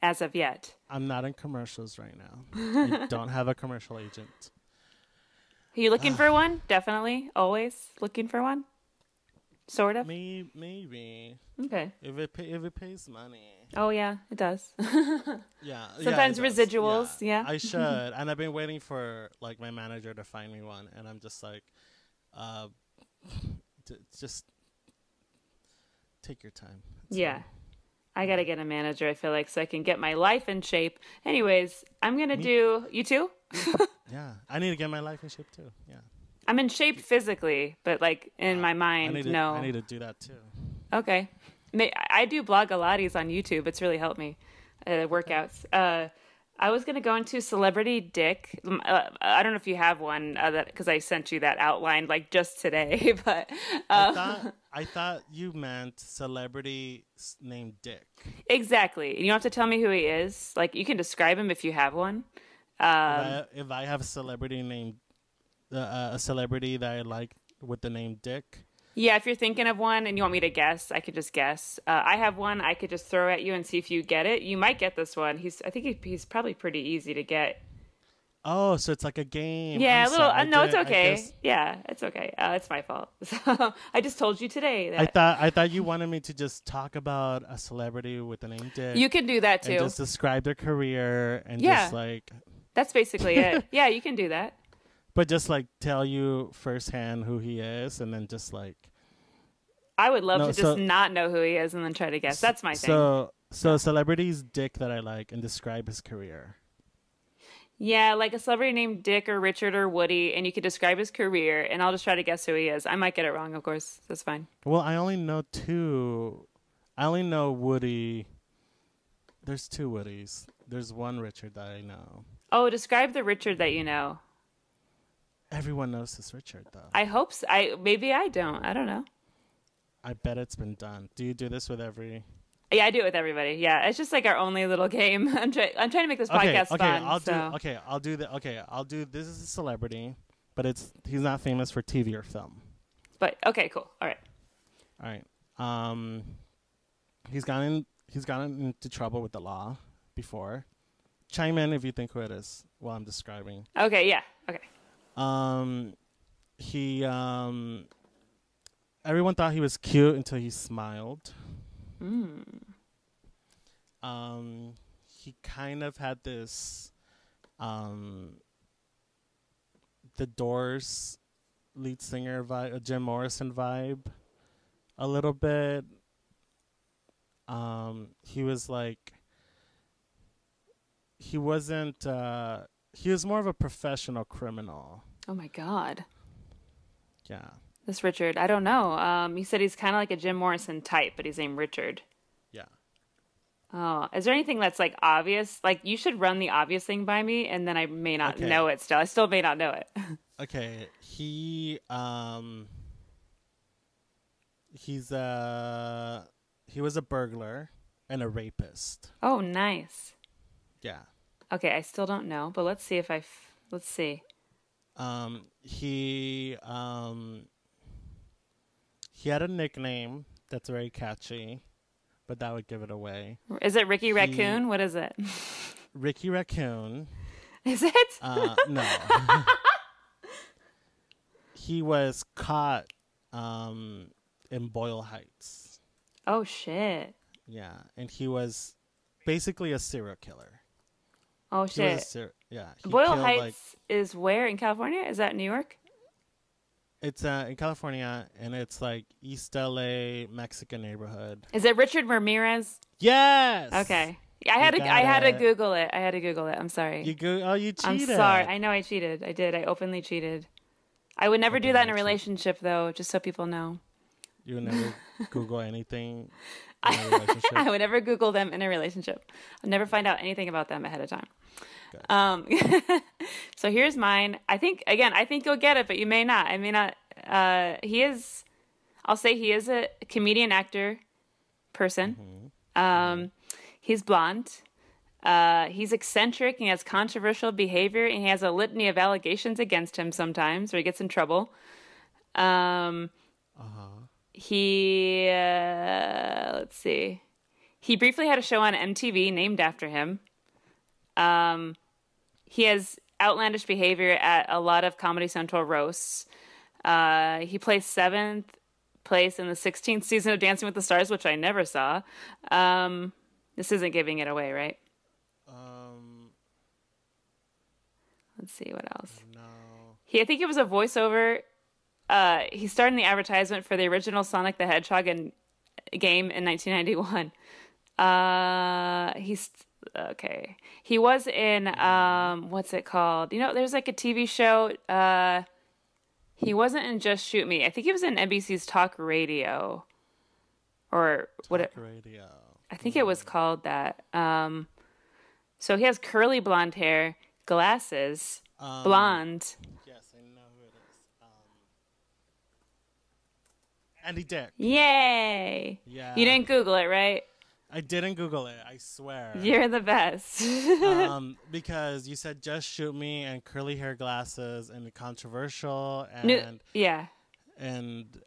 as of yet. I'm not in commercials right now. I don't have a commercial agent. Are you looking for one? Definitely. Always looking for one? Sort of? Maybe. Okay. If it pays money. Oh, yeah, it does. Yeah. Sometimes it does. residuals, yeah. I should. And I've been waiting for, like, my manager to find me one. And I'm just like, just take your time. It's fine. I got to get a manager, I feel like, so I can get my life in shape. Anyways, I'm going to do... You too? Yeah. I need to get my life in shape, too. Yeah. I'm in shape physically, but, like, in my mind, no. I need to do that, too. Okay. I do Blogilates on YouTube. It's really helped me. Workouts. I was going to go into Celebrity Dick. I don't know if you have one, because I sent you that outline, like, just today. But I thought you meant celebrity named Dick. Exactly. You don't have to tell me who he is. Like, you can describe him if you have one. If I have a celebrity named a celebrity that I like with the name Dick. Yeah, if you're thinking of one and you want me to guess, I could just guess. I have one I could just throw at you and see if you get it. You might get this one. I think he's probably pretty easy to get. Oh, so it's like a game. Yeah, no, it's okay. Yeah, it's okay. It's my fault. So I just told you today that I thought you wanted me to just talk about a celebrity with the name Dick. You can do that too. And just describe their career and just like. That's basically it. Yeah, you can do that. But just like tell you firsthand who he is, and then just like. I would love to just not know who he is and then try to guess. That's my thing. So celebrity's Dick that I like, and describe his career. Yeah, like a celebrity named Dick or Richard or Woody, and you could describe his career, and I'll just try to guess who he is. I might get it wrong, of course. That's fine. Well, I only know two. I only know Woody. There's two Woodies. There's one Richard that I know. Oh, describe the Richard that you know. Everyone knows this Richard, though. I hope so. Maybe I don't. I don't know. I bet it's been done. Do you do this with every... Yeah, I do it with everybody. Yeah, it's just like our only little game. I'm trying to make this podcast fun. I'll do. This is a celebrity, but he's not famous for TV or film. But okay, cool. All right. He's gotten into trouble with the law before. Chime in if you think who it is while I'm describing. Okay. Yeah. Okay. He everyone thought he was cute until he smiled. He kind of had this the Doors lead singer vibe, a Jim Morrison vibe a little bit. He was like, he wasn't he was more of a professional criminal. Oh my God. Yeah. This Richard, I don't know. You said he's kind of like a Jim Morrison type, but he's named Richard. Yeah. Oh, is there anything that's like obvious? Like you should run the obvious thing by me, and then I may not know it still. I still may not know it. Okay. He was a burglar and a rapist. Oh, nice. Yeah. Okay, I still don't know, but let's see if let's see. He had a nickname that's very catchy, but that would give it away. Is it Ricky Raccoon? What is it? Ricky Raccoon. Is it? No. He was caught in Boyle Heights. Oh, shit. Yeah, and he was basically a serial killer. Oh, shit. Boyle Heights is where in California? Is that New York? It's in California, and it's like East LA, Mexican neighborhood. Is it Richard Ramirez? Yes. Okay. I had to Google it. I'm sorry. You cheated. I'm sorry. I know I cheated. I did. I openly cheated. I would never do that in a relationship, though, just so people know. You would never Google anything in a relationship? I would never Google them in a relationship. I'd never find out anything about them ahead of time. So here's mine. I think you'll get it, but you may not. I may not. I'll say he is a comedian, actor, person. Mm-hmm. He's blonde. He's eccentric and he has controversial behavior, and he has a litany of allegations against him sometimes, where he gets in trouble. He, let's see. He briefly had a show on MTV named after him. He has outlandish behavior at a lot of Comedy Central roasts. He placed 7th place in the 16th season of Dancing with the Stars, which I never saw. This isn't giving it away, right? Let's see what else. No. I think it was a voiceover. He starred in the advertisement for the original Sonic the Hedgehog game in 1991. He was in what's it called? There's like a TV show. He wasn't in Just Shoot Me. I think he was in NBC's Talk Radio, or what? Radio. I think it was called that. So he has curly blonde hair, glasses, blonde. Yes, I know who it is. Andy Dick. Yay! Yeah. You didn't Google it, right? I didn't Google it, I swear. You're the best. Because you said Just Shoot Me and curly hair, glasses, and controversial, and yeah. And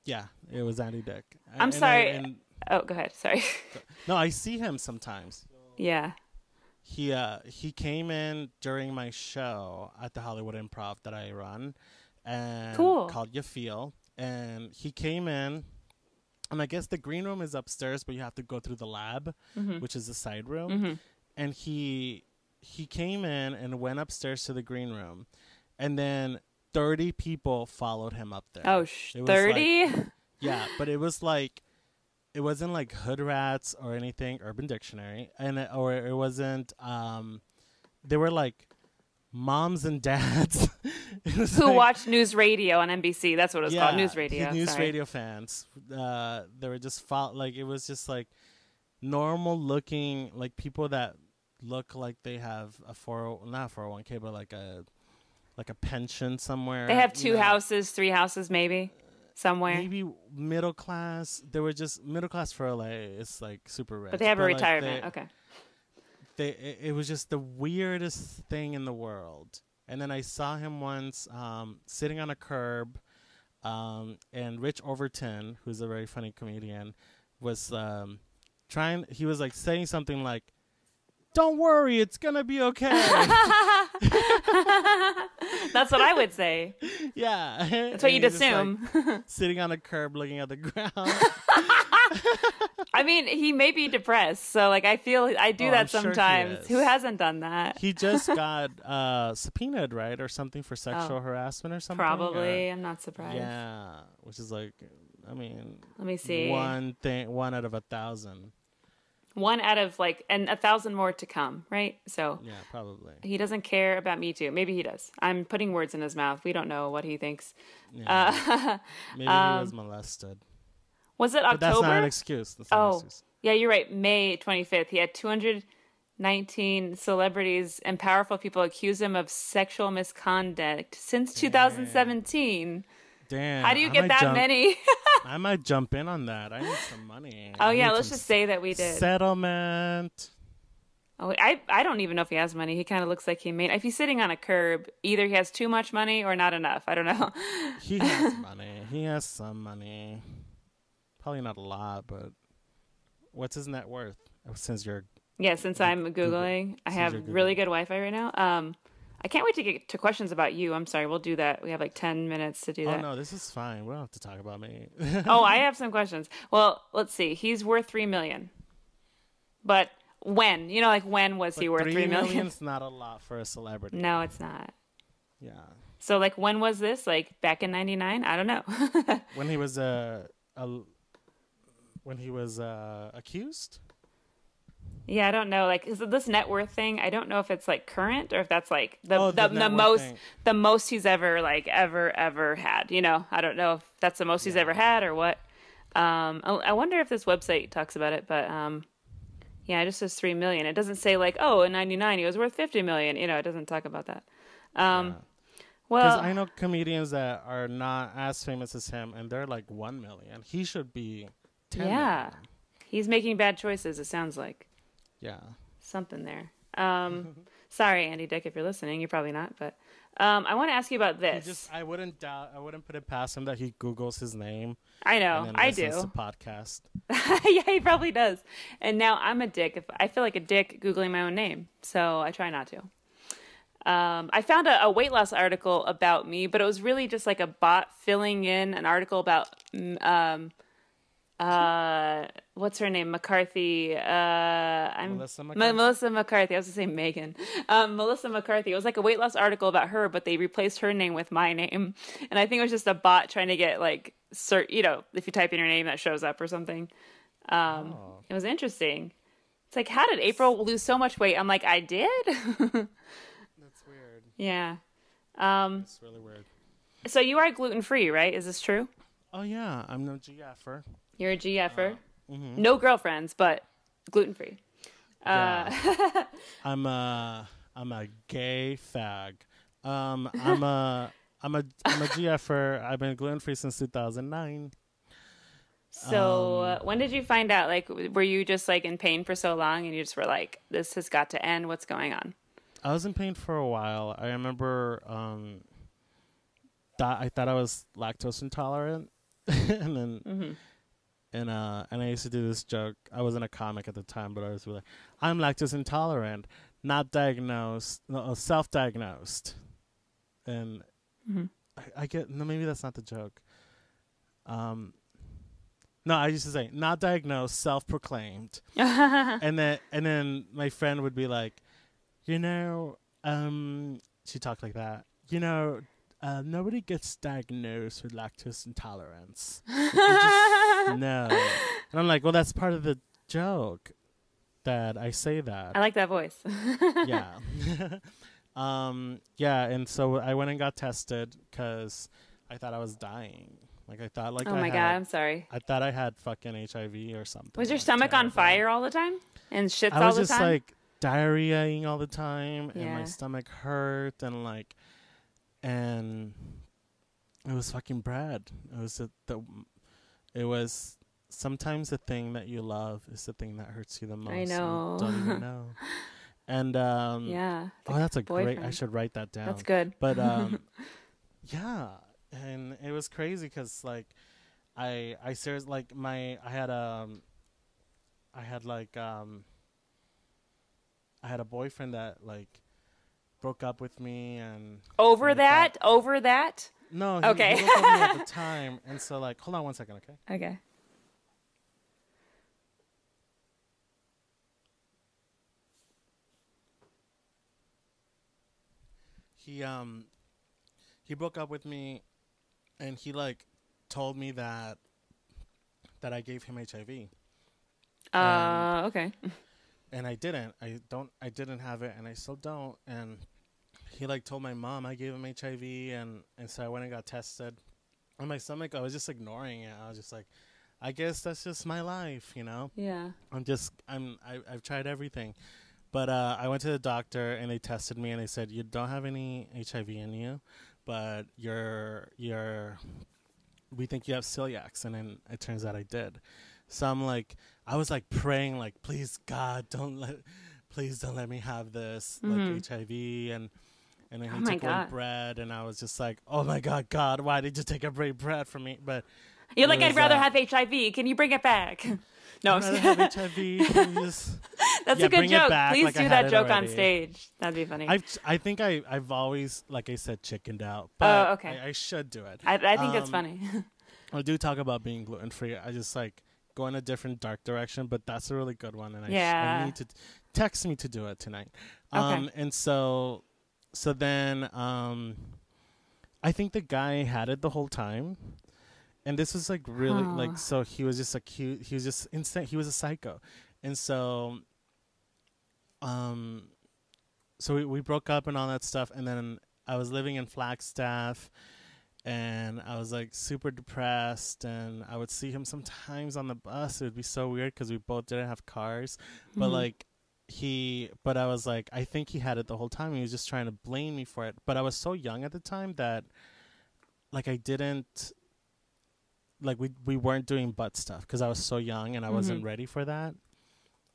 yeah, it was Andy Dick. I'm sorry. Oh, go ahead. Sorry. No, I see him sometimes. Yeah. He came in during my show at the Hollywood Improv that I run, and called You Feel, and he came in. And I guess the green room is upstairs, but you have to go through the lab, which is the side room. Mm-hmm. And he came in and went upstairs to the green room. And then 30 people followed him up there. Oh, 30? Yeah, but it was like, it wasn't like Hood Rats or anything, Urban Dictionary. Or it wasn't, they were like moms and dads who watched news radio on NBC. That's what it was called, news radio. Radio fans. They were just it was just like normal looking, like people that look like they have a not 401k, but like a pension somewhere. They have 2 houses, 3 houses, maybe somewhere. Maybe middle class. They were just middle class for LA. It's like super rich. But they have a retirement. Okay. It was just the weirdest thing in the world. And then I saw him once sitting on a curb, and Rich Overton, who's a very funny comedian, was he was like saying something like, don't worry, it's gonna be okay. That's what I would say. Yeah. That's what you'd assume. Like, sitting on a curb looking at the ground. I mean, he may be depressed, so like I do that I'm sure he sometimes. is. Who hasn't done that? He just got subpoenaed, right? Or something for sexual harassment or something? Probably. I'm not surprised. Yeah. Which is like, I mean... Let me see. One out of 1,000. 1 out of and 1,000 more to come, right? So yeah, probably. He doesn't care about Me Too. Maybe he does. I'm putting words in his mouth. We don't know what he thinks. Yeah. Maybe he was molested. Was it October? But that's not an excuse. Yeah, you're right. May 25th. He had 219 celebrities and powerful people accuse him of sexual misconduct since 2017. Damn. How do you get that many? I might jump in on that. I need some money. Oh, yeah. Let's just say that we did. Settlement. Oh, I don't even know if he has money. He kind of looks like if he's sitting on a curb, either he has too much money or not enough. I don't know. He has money. He has some money. Probably not a lot, but what's his net worth? Since I'm Googling. I have really good Wi-Fi right now. I can't wait to get to questions about you. I'm sorry. We'll do that. We have 10 minutes to do that. Oh, no, this is fine. We don't have to talk about me. Oh, I have some questions. Well, let's see. He's worth $3 million. But when? When was he worth $3 million? $3 million's not a lot for a celebrity. No, it's not. Yeah. So, when was this? Back in 99? I don't know. When he was accused? Yeah, I don't know. Is this net worth thing? I don't know if it's current or if that's the most he's ever ever had. I don't know if that's the most he's ever had or what. I wonder if this website talks about it, but yeah, it just says $3 million. It doesn't say in '99 he was worth $50 million. It doesn't talk about that. Well, because I know comedians that are not as famous as him, and they're $1 million. He should be 10 million. He's making bad choices. It sounds like. Yeah. Something there. Sorry, Andy Dick, if you're listening. You're probably not, but I want to ask you about this. I wouldn't put it past him that he Googles his name. I know. And then I listens do. To podcast. Yeah, he probably does. And now I'm a dick. I feel like a dick Googling my own name, so I try not to. I found a weight loss article about me, but it was really just a bot filling in an article about what's her name? McCarthy. Melissa McCarthy. Melissa McCarthy. I was going to say Megan. Melissa McCarthy. It was a weight loss article about her, but they replaced her name with my name. And I think it was just a bot trying to get if you type in your name that shows up or something. It was interesting. It's how did April lose so much weight? I'm I did? That's weird. Yeah. It's really weird. So you are gluten-free, right? Is this true? Oh, yeah. I'm no GFer. You're a GFer? Mm-hmm. No girlfriends, but gluten-free. Yeah. I'm a gay fag. I'm a GFer. I've been gluten-free since 2009. So when did you find out? Were you just in pain for so long and you just were this has got to end? What's going on? I was in pain for a while. I remember that I thought I was lactose intolerant. And then and I used to do this joke. I wasn't a comic at the time, but I was like, I'm lactose intolerant, not diagnosed, no, self-diagnosed. And I get, no, maybe that's not the joke. No, I used to say not diagnosed, self-proclaimed. and then my friend would be like, she talked like that. Nobody gets diagnosed with lactose intolerance. No. And I'm like, well, that's part of the joke that I say that. I like that voice. Yeah. Yeah, and so I went and got tested because I thought I was dying. I thought oh my God, I'm sorry. I thought I had fucking HIV or something. Was your stomach on fire all the time? And shits all the time? I was just diarrheaing all the time, and my stomach hurt, and and it was fucking bad. It was sometimes the thing that you love is the thing that hurts you the most. I know. You don't even know. And yeah. Oh, that's a boyfriend. great. I should write that down. That's good. But yeah, and it was crazy because I seriously I had I had a boyfriend that like broke up with me and over like that. Over that. No. Okay. He broke up with me at the time, and so like, hold on one second, okay? Okay. He broke up with me, and he like told me that I gave him HIV. Okay. And I didn't. I didn't have it, and I still don't. And he like told my mom I gave him HIV, and so I went and got tested. On my stomach, I was just ignoring it. I was just like, I guess that's just my life, you know? Yeah. I've tried everything. But I went to the doctor, and they tested me, and they said, you don't have any HIV in you, but we think you have celiacs. And then it turns out I did. So I was like praying, like, please God, please don't let me have this, like HIV. And then he took one bread, and I was just like, oh my God, why did you take a bread from me? But you're like, I'd rather have HIV. Can you bring it back? No, I'd rather have HIV. Please. That's a good joke. Please like do that joke on stage. That'd be funny. I think I've always, like I said, chickened out. But okay. I should do it. I think that's funny. I do talk about being gluten-free. I just like go in a different dark direction, but that's a really good one. And I need to text me to do it tonight. Okay. And so then I think the guy had it the whole time. And this was like really like, so he was just like, he was just insane. He was a psycho. And so, so we broke up and all that stuff. And then I was living in Flagstaff, and I was like super depressed, and I would see him sometimes on the bus. It would be so weird because we both didn't have cars, but like but I was like, I think he had it the whole time. He was just trying to blame me for it. But I was so young at the time that like I didn't, like we weren't doing butt stuff because I was so young and I wasn't ready for that,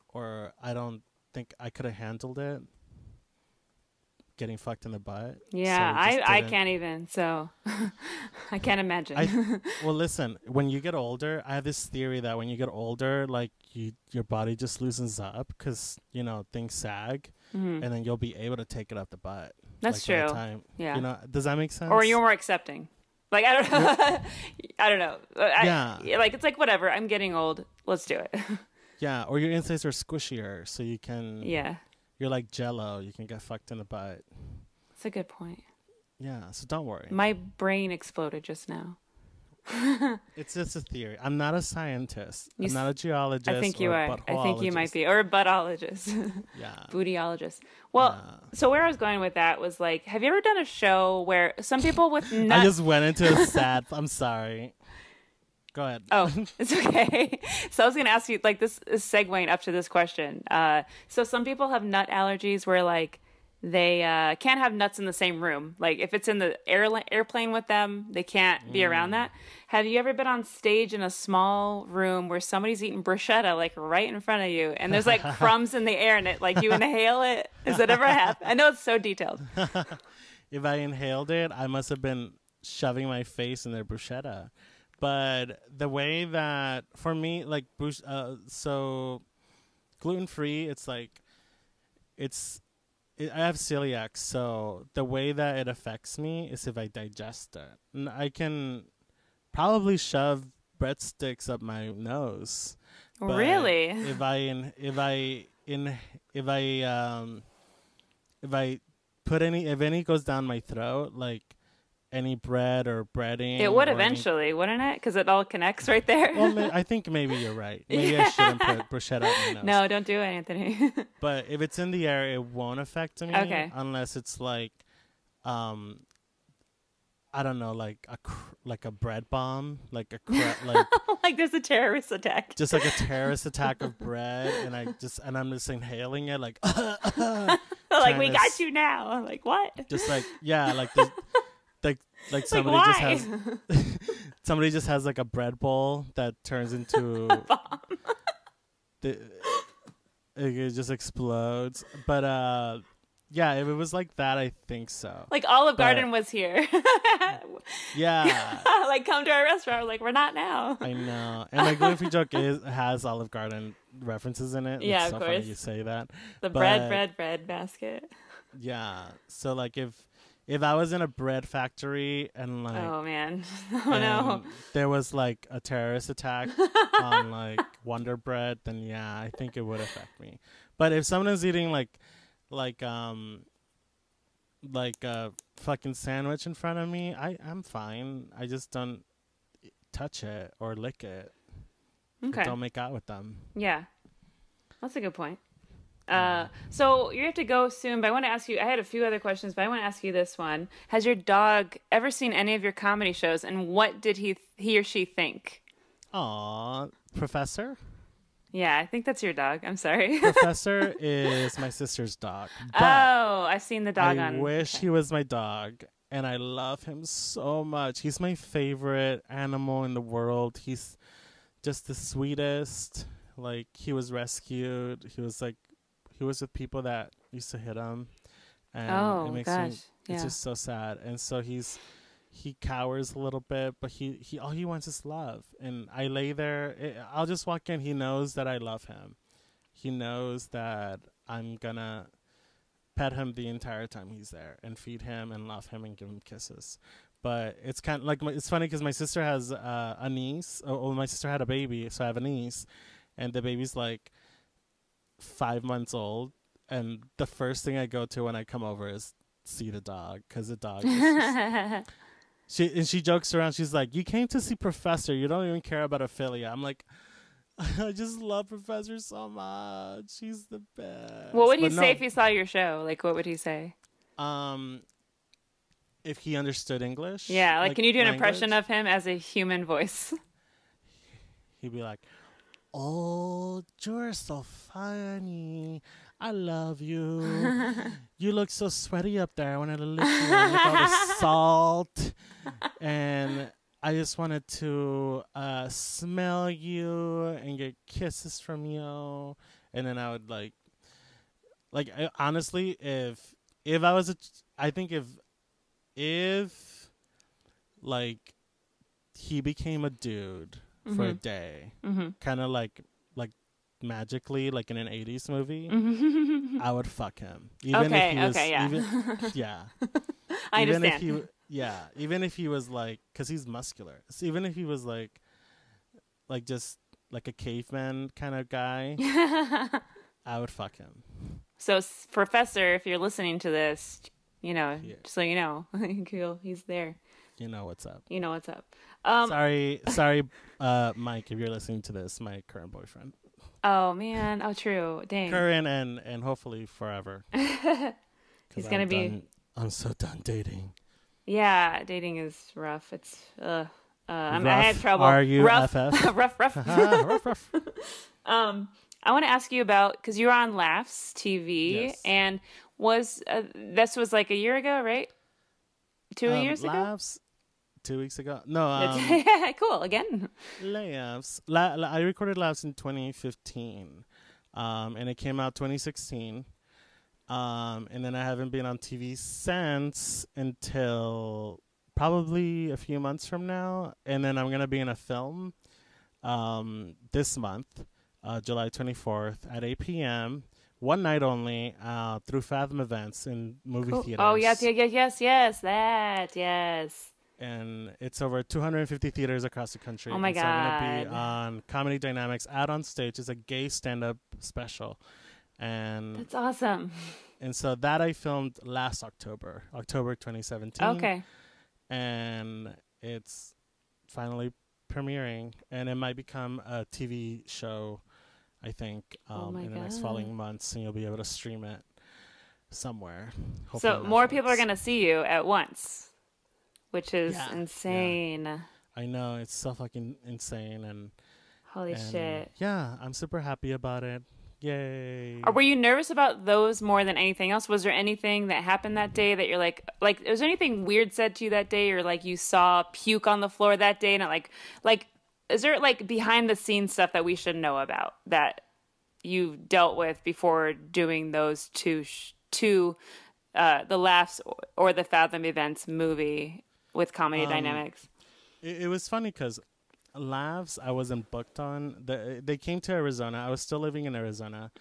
or I don't think I could have handled it, getting fucked in the butt. Yeah, so I can't even, so I can't imagine. Well, listen, when you get older, I have this theory that when you get older, like your body just loosens up because, you know, things sag, and then you'll be able to take it up the butt. That's like, true. Time. Yeah. You know, does that make sense? Or you're more accepting. Like, I don't know. I don't know. Yeah. Like, it's like, whatever. I'm getting old. Let's do it. Yeah. Or your insides are squishier, so you can. Yeah. You're like Jell-O. You can get fucked in the butt. That's a good point. Yeah. So don't worry. My brain exploded just now. It's just a theory. I'm not a scientist. I'm not a geologist. I think you are. I think you might be. Or a buttologist. Yeah. Bootyologist. Well, so where I was going with that was like, have you ever done a show where some people with nuts... I just went into a sad... I'm sorry. Go ahead. Oh, it's okay. So I was going to ask you, like, this is segueing up to this question. So some people have nut allergies where, like, they can't have nuts in the same room. Like, if it's in the airplane with them, they can't be around that. Have you ever been on stage in a small room where somebody's eating bruschetta, like, right in front of you, and there's, like, crumbs in the air, and it, like, you inhale it? Has that ever happened? I know it's so detailed. If I inhaled it, I must have been shoving my face in their bruschetta. But the way that, for me, like, so gluten-free, it's like, I have celiac, so the way that it affects me is if I digest it. And I can probably shove breadsticks up my nose. Really? If any goes down my throat, like any bread or breading, it would eventually, wouldn't it? Because it all connects right there. Well, I think maybe you're right. Maybe I shouldn't put bruschetta up my nose. No, don't do it, Anthony. But if it's in the air, it won't affect me. Okay. Unless it's like, I don't know, like a bread bomb, like like there's a terrorist attack. Just like a terrorist attack of bread, and I'm just inhaling it, like. Like we got you now. Like what? Just like like somebody like, just has somebody just has like a bread bowl that turns into a bomb. It just explodes. But Yeah, if it was like that, I think so. Like Olive Garden was here. Yeah. Like come to our restaurant. We're like, we're not now. I know. And my gluten-free joke has Olive Garden references in it. Yeah, it's of so funny course. you say that. The But, bread basket. Yeah. So like if I was in a bread factory and like Oh man. Oh no. there was like a terrorist attack on like Wonder Bread, then yeah, I think it would affect me. But if someone is eating like a fucking sandwich in front of me, I'm fine. I just don't touch it or lick it. Okay. Don't make out with them. Yeah. That's a good point. So you have to go soon, but I want to ask you, I had a few other questions, but I want to ask you this one. Has your dog ever seen any of your comedy shows, and what did he or she think? Aw, Professor? Yeah, I think that's your dog. I'm sorry. Professor is my sister's dog. But I've seen the dog I on. wish he was my dog, and I love him so much. He's my favorite animal in the world. He's just the sweetest. Like, he was rescued. He was with people that used to hit him. And it makes me, it's just so sad. And so he cowers a little bit, but he all he wants is love. And I lay there. I'll just walk in. He knows that I love him. He knows that I'm gonna pet him the entire time he's there and feed him and love him and give him kisses. But it's kind of like it's funny because my sister has a niece. My sister had a baby, so I have a niece, and the baby's like 5 months old. And the first thing I go to when I come over is see the dog, because the dog is she jokes around. She's like, "You came to see Professor. You don't even care about Ophelia." I'm like, I just love Professor so much. She's the best. What would he say if he saw your show? Like, what would he say? If he understood English. Yeah, like can you do an language? impression of him as a human voice? He'd be like, "Oh, you're so funny. I love you. You look so sweaty up there. I wanted to lick you with all the salt. And I just wanted to smell you and get kisses from you." And then I would honestly, if I was I think if like he became a dude for a day, kind of like magically, like in an 80s movie, I would fuck him. Even if he was, yeah. I even understand. Even if he was like, because he's muscular. So even if he was like just like a caveman kind of guy, I would fuck him. So, Professor, if you're listening to this, just so you know, he's there. You know what's up. You know what's up. Sorry, Mike, if you're listening to this, my current boyfriend. Oh man! Oh, true. Dang. Current and hopefully forever. He's gonna be. I'm so done dating. Yeah, dating is rough. It's I had trouble. rough? rough. Rough. I want to ask you about, because you were on Laughs TV, yes. and this was like a year ago, right? 2 years ago. Laughs 2 weeks ago. No. Cool. Again. Laughs. I recorded Laughs in 2015, and it came out 2016. And then I haven't been on TV since until probably a few months from now. And then I'm going to be in a film this month, July 24th at 8 p.m., one night only, through Fathom Events in movie theaters. Oh, yes, yes. And it's over 250 theaters across the country. Oh, my God. So I'm going to be on Comedy Dynamics Out on Stage. It's a gay stand-up special. And that's awesome. And so that I filmed last October 2017. Okay. And it's finally premiering. And it might become a TV show, I think, in the next following months. And you'll be able to stream it somewhere. So more people are going to see you at once, which is insane. Yeah. I know. It's so fucking insane. And holy shit. Yeah, I'm super happy about it. Yay. Or were you nervous about those more than anything else? Was there anything that happened that day that you're like, was there anything weird said to you that day, or like you saw puke on the floor that day, and like is there like behind the scenes stuff that we should know about that you dealt with before doing those two the Laughs or the Fathom Events movie with comedy dynamics? It was funny because Laughs I wasn't booked on. They came to Arizona. I was still living in Arizona,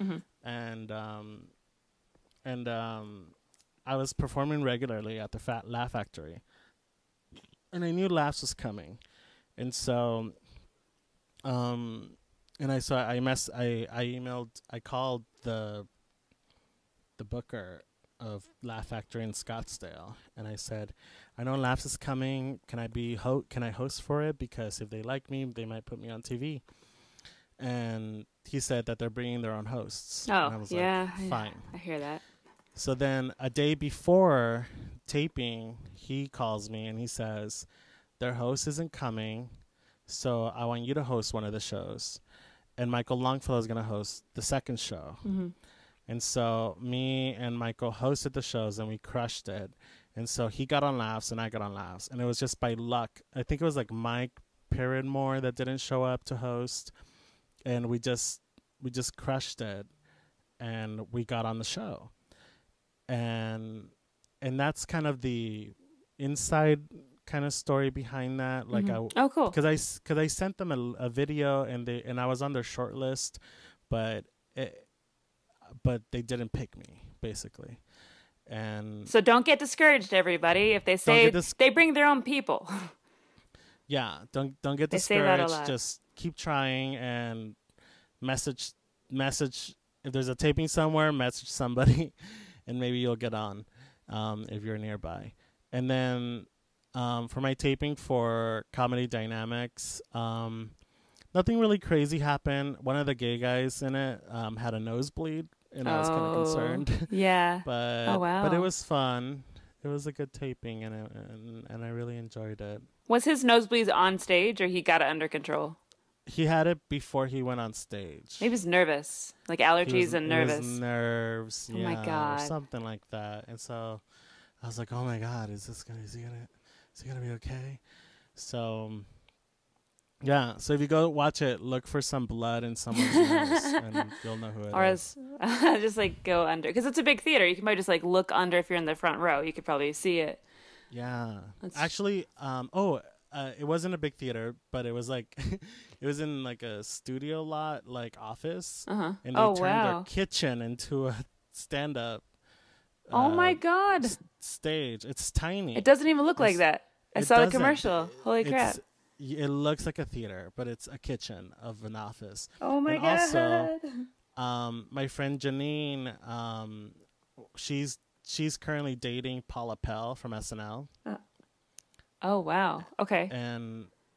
and I was performing regularly at the Laugh Factory, and I knew Laughs was coming, and so I called the booker of Laugh Factory in Scottsdale, and I said, I know Laughs is coming. Can I host for it? Because if they like me, they might put me on TV. And he said that they're bringing their own hosts. Oh, and I was yeah. like, fine. I hear that. So then a day before taping, he calls me and he says, their host isn't coming, so I want you to host one of the shows. And Michael Longfellow is going to host the second show. Mm-hmm. And so me and Michael hosted the shows, and we crushed it. And so he got on Laughs, and I got on Laughs. And it was just by luck. I think it was like Mike Perrinmore that didn't show up to host. And we just crushed it, and we got on the show. And that's kind of the inside kind of story behind that. Like oh, cool. Because I sent them a video, and I was on their short list, but they didn't pick me, basically. And so don't get discouraged, everybody. If they say they bring their own people. Yeah, don't get they say that a discouraged. lot. Just keep trying and message. If there's a taping somewhere, message somebody, and maybe you'll get on if you're nearby. And then for my taping for Comedy Dynamics, nothing really crazy happened. One of the gay guys in it had a nosebleed, and I was kind of concerned. Yeah. But but it was fun. It was a good taping, and I really enjoyed it. Was his nosebleeds on stage, or he got it under control? He had it before he went on stage. Maybe he was nervous, like allergies and nervous. It was nerves, oh my God, or something like that. And so I was like, oh my God, is he gonna be okay? So yeah, so if you go watch it, look for some blood in someone's nose, and you'll know who it is. Or just like go under, because it's a big theater. You can probably just like look under if you're in the front row. You could probably see it. Yeah, actually, it wasn't a big theater, but it was like it was in like a studio lot, like office, and they turned their kitchen into a stand-up. Oh my God! Stage. It's tiny. It doesn't even look like that. I saw the commercial. Holy crap! It looks like a theater, but it's a kitchen of an office. Oh my God! Also, my friend Janine, she's currently dating Paula Pell from SNL. Oh wow! Okay.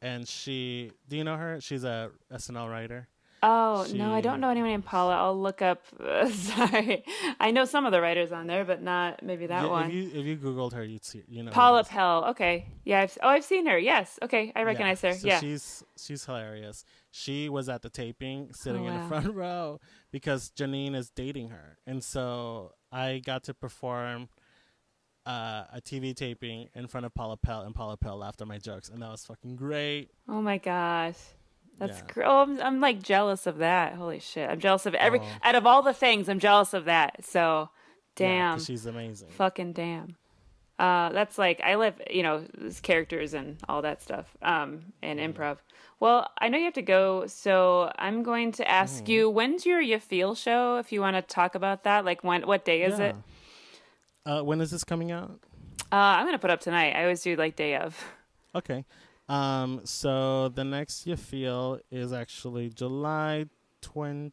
And she, do you know her? She's a SNL writer. Oh no, I don't know anyone named Paula. I'll look up. Sorry, I know some of the writers on there, but not maybe that one. If you Googled her, you'd see. Paula Pell. Okay, yeah. I've seen her. Yes. Okay, I recognize her. So yeah. She's hilarious. She was at the taping, sitting in the front row because Janine is dating her, and so I got to perform a TV taping in front of Paula Pell, and Paula Pell laughed at my jokes, and that was fucking great. Oh my gosh. That's great. Oh, I'm like jealous of that. Holy shit. I'm jealous of every out of all the things, I'm jealous of that. So damn. Yeah, she's amazing. Fucking damn. That's like I love, characters and all that stuff. And improv. Well, I know you have to go, so I'm going to ask you, when's your You Feel show, if you want to talk about that? Like what day is it? When is this coming out? I'm gonna put up tonight. I always do like day of. Okay. So the next You Feel is actually July 20.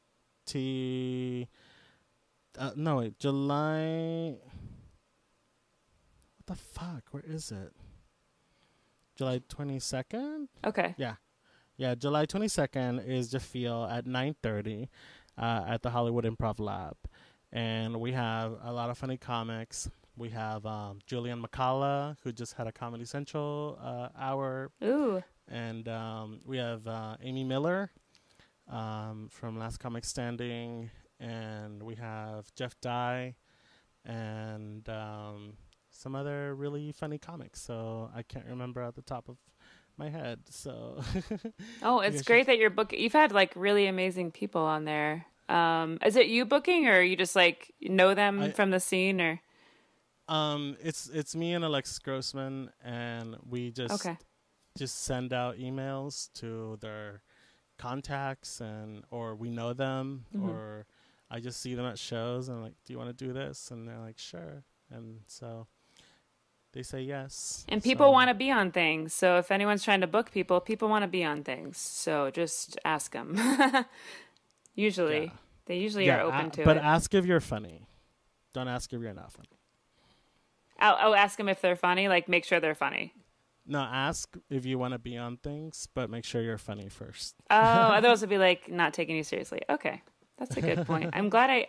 July. What the fuck? Where is it? July 22nd. Okay. Yeah. July 22nd is You Feel at 9:30, at the Hollywood Improv Lab, and we have a lot of funny comics. We have Julian McCullough, who just had a Comedy Central hour. Ooh. And we have Amy Miller from Last Comic Standing. And we have Jeff Dye and some other really funny comics. So I can't remember at the top of my head. So. Oh, it's great that you're booking. You've had like really amazing people on there. Is it you booking, or you just like know them from the scene, or? It's me and Alexis Grossman, and we just send out emails to their contacts, or we know them, or I just see them at shows and I'm like, do you want to do this? And they're like, sure. And so they say yes. And people want to be on things. So if anyone's trying to book people, people want to be on things. So just ask them. Usually. Yeah. They usually are open to it. But ask if you're funny. Don't ask if you're not funny. I'll ask them if they're funny. Like, make sure they're funny. No, ask if you want to be on things, but make ssure you're funny first. Oh, otherwise it'd be like not taking you seriously. Okay. That's a good point. I'm glad I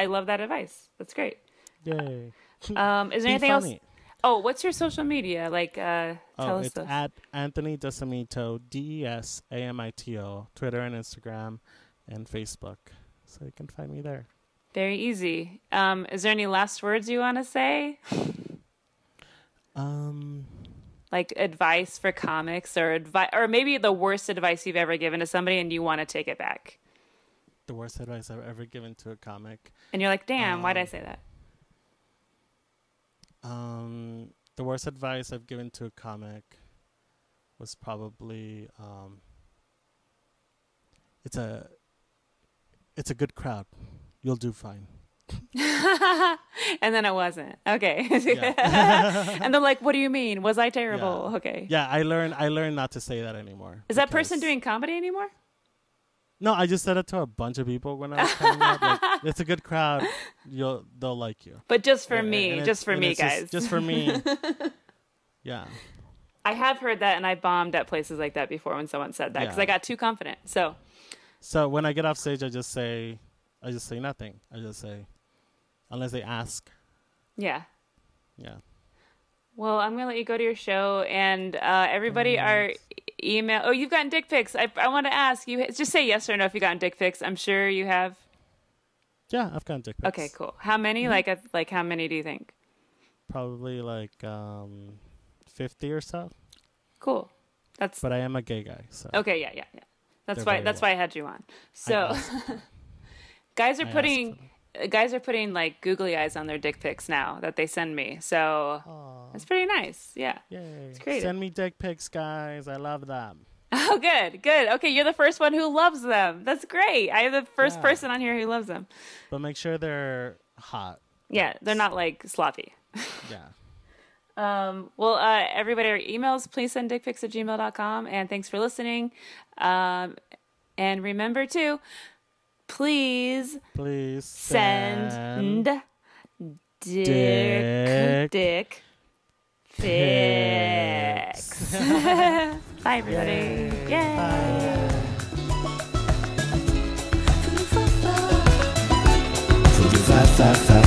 love that advice. That's great. Yay. Is there anything else? Oh, what's your social media? Like, tell us it's those. At Anthony Desamito, DESAMITO, Twitter and Instagram and Facebook. So you can find me there. Very easy. Is there any last words you want to say? Like advice for comics, or maybe the worst advice you've ever given to somebody and you want to take it back. The worst advice I've ever given to a comic. And you're like, damn, why did I say that? The worst advice I've given to a comic was probably it's a good crowd. You'll do fine. And then it wasn't. Okay. Yeah. And they're like, what do you mean? Was I terrible? Yeah. Okay. Yeah, I learned not to say that anymore. Is that person doing comedy anymore? No, I just said it to a bunch of people when I was coming up. Like, it's a good crowd. They'll like you. But just for me, guys. Just for me. Yeah. I have heard that, and I bombed at places like that before when someone said that because I got too confident. So when I get off stage, I just say nothing. I just say, unless they ask. Yeah. Yeah. Well, I'm going to let you go to your show, and everybody are email. Oh, you've gotten dick pics. I want to ask you, just say yes or no if you've gotten dick pics. I'm sure you have. Yeah, I've gotten dick pics. Okay, cool. How many? Mm-hmm. Like how many do you think? Probably like 50 or so. Cool. But I am a gay guy, so. Okay, yeah. That's why I had you on. So guys are putting like googly eyes on their dick pics now that they send me. So it's pretty nice. Yeah. Yay. It's great. Send me dick pics, guys. I love them. Oh, good. Okay, you're the first one who loves them. That's great. I am the first person on here who loves them. But make sure they're hot. Yeah, they're not like sloppy. Yeah. Everybody, our emails, please send dickpics@gmail.com. And thanks for listening. And remember to please send dick pics. Bye, everybody. Yay. Bye.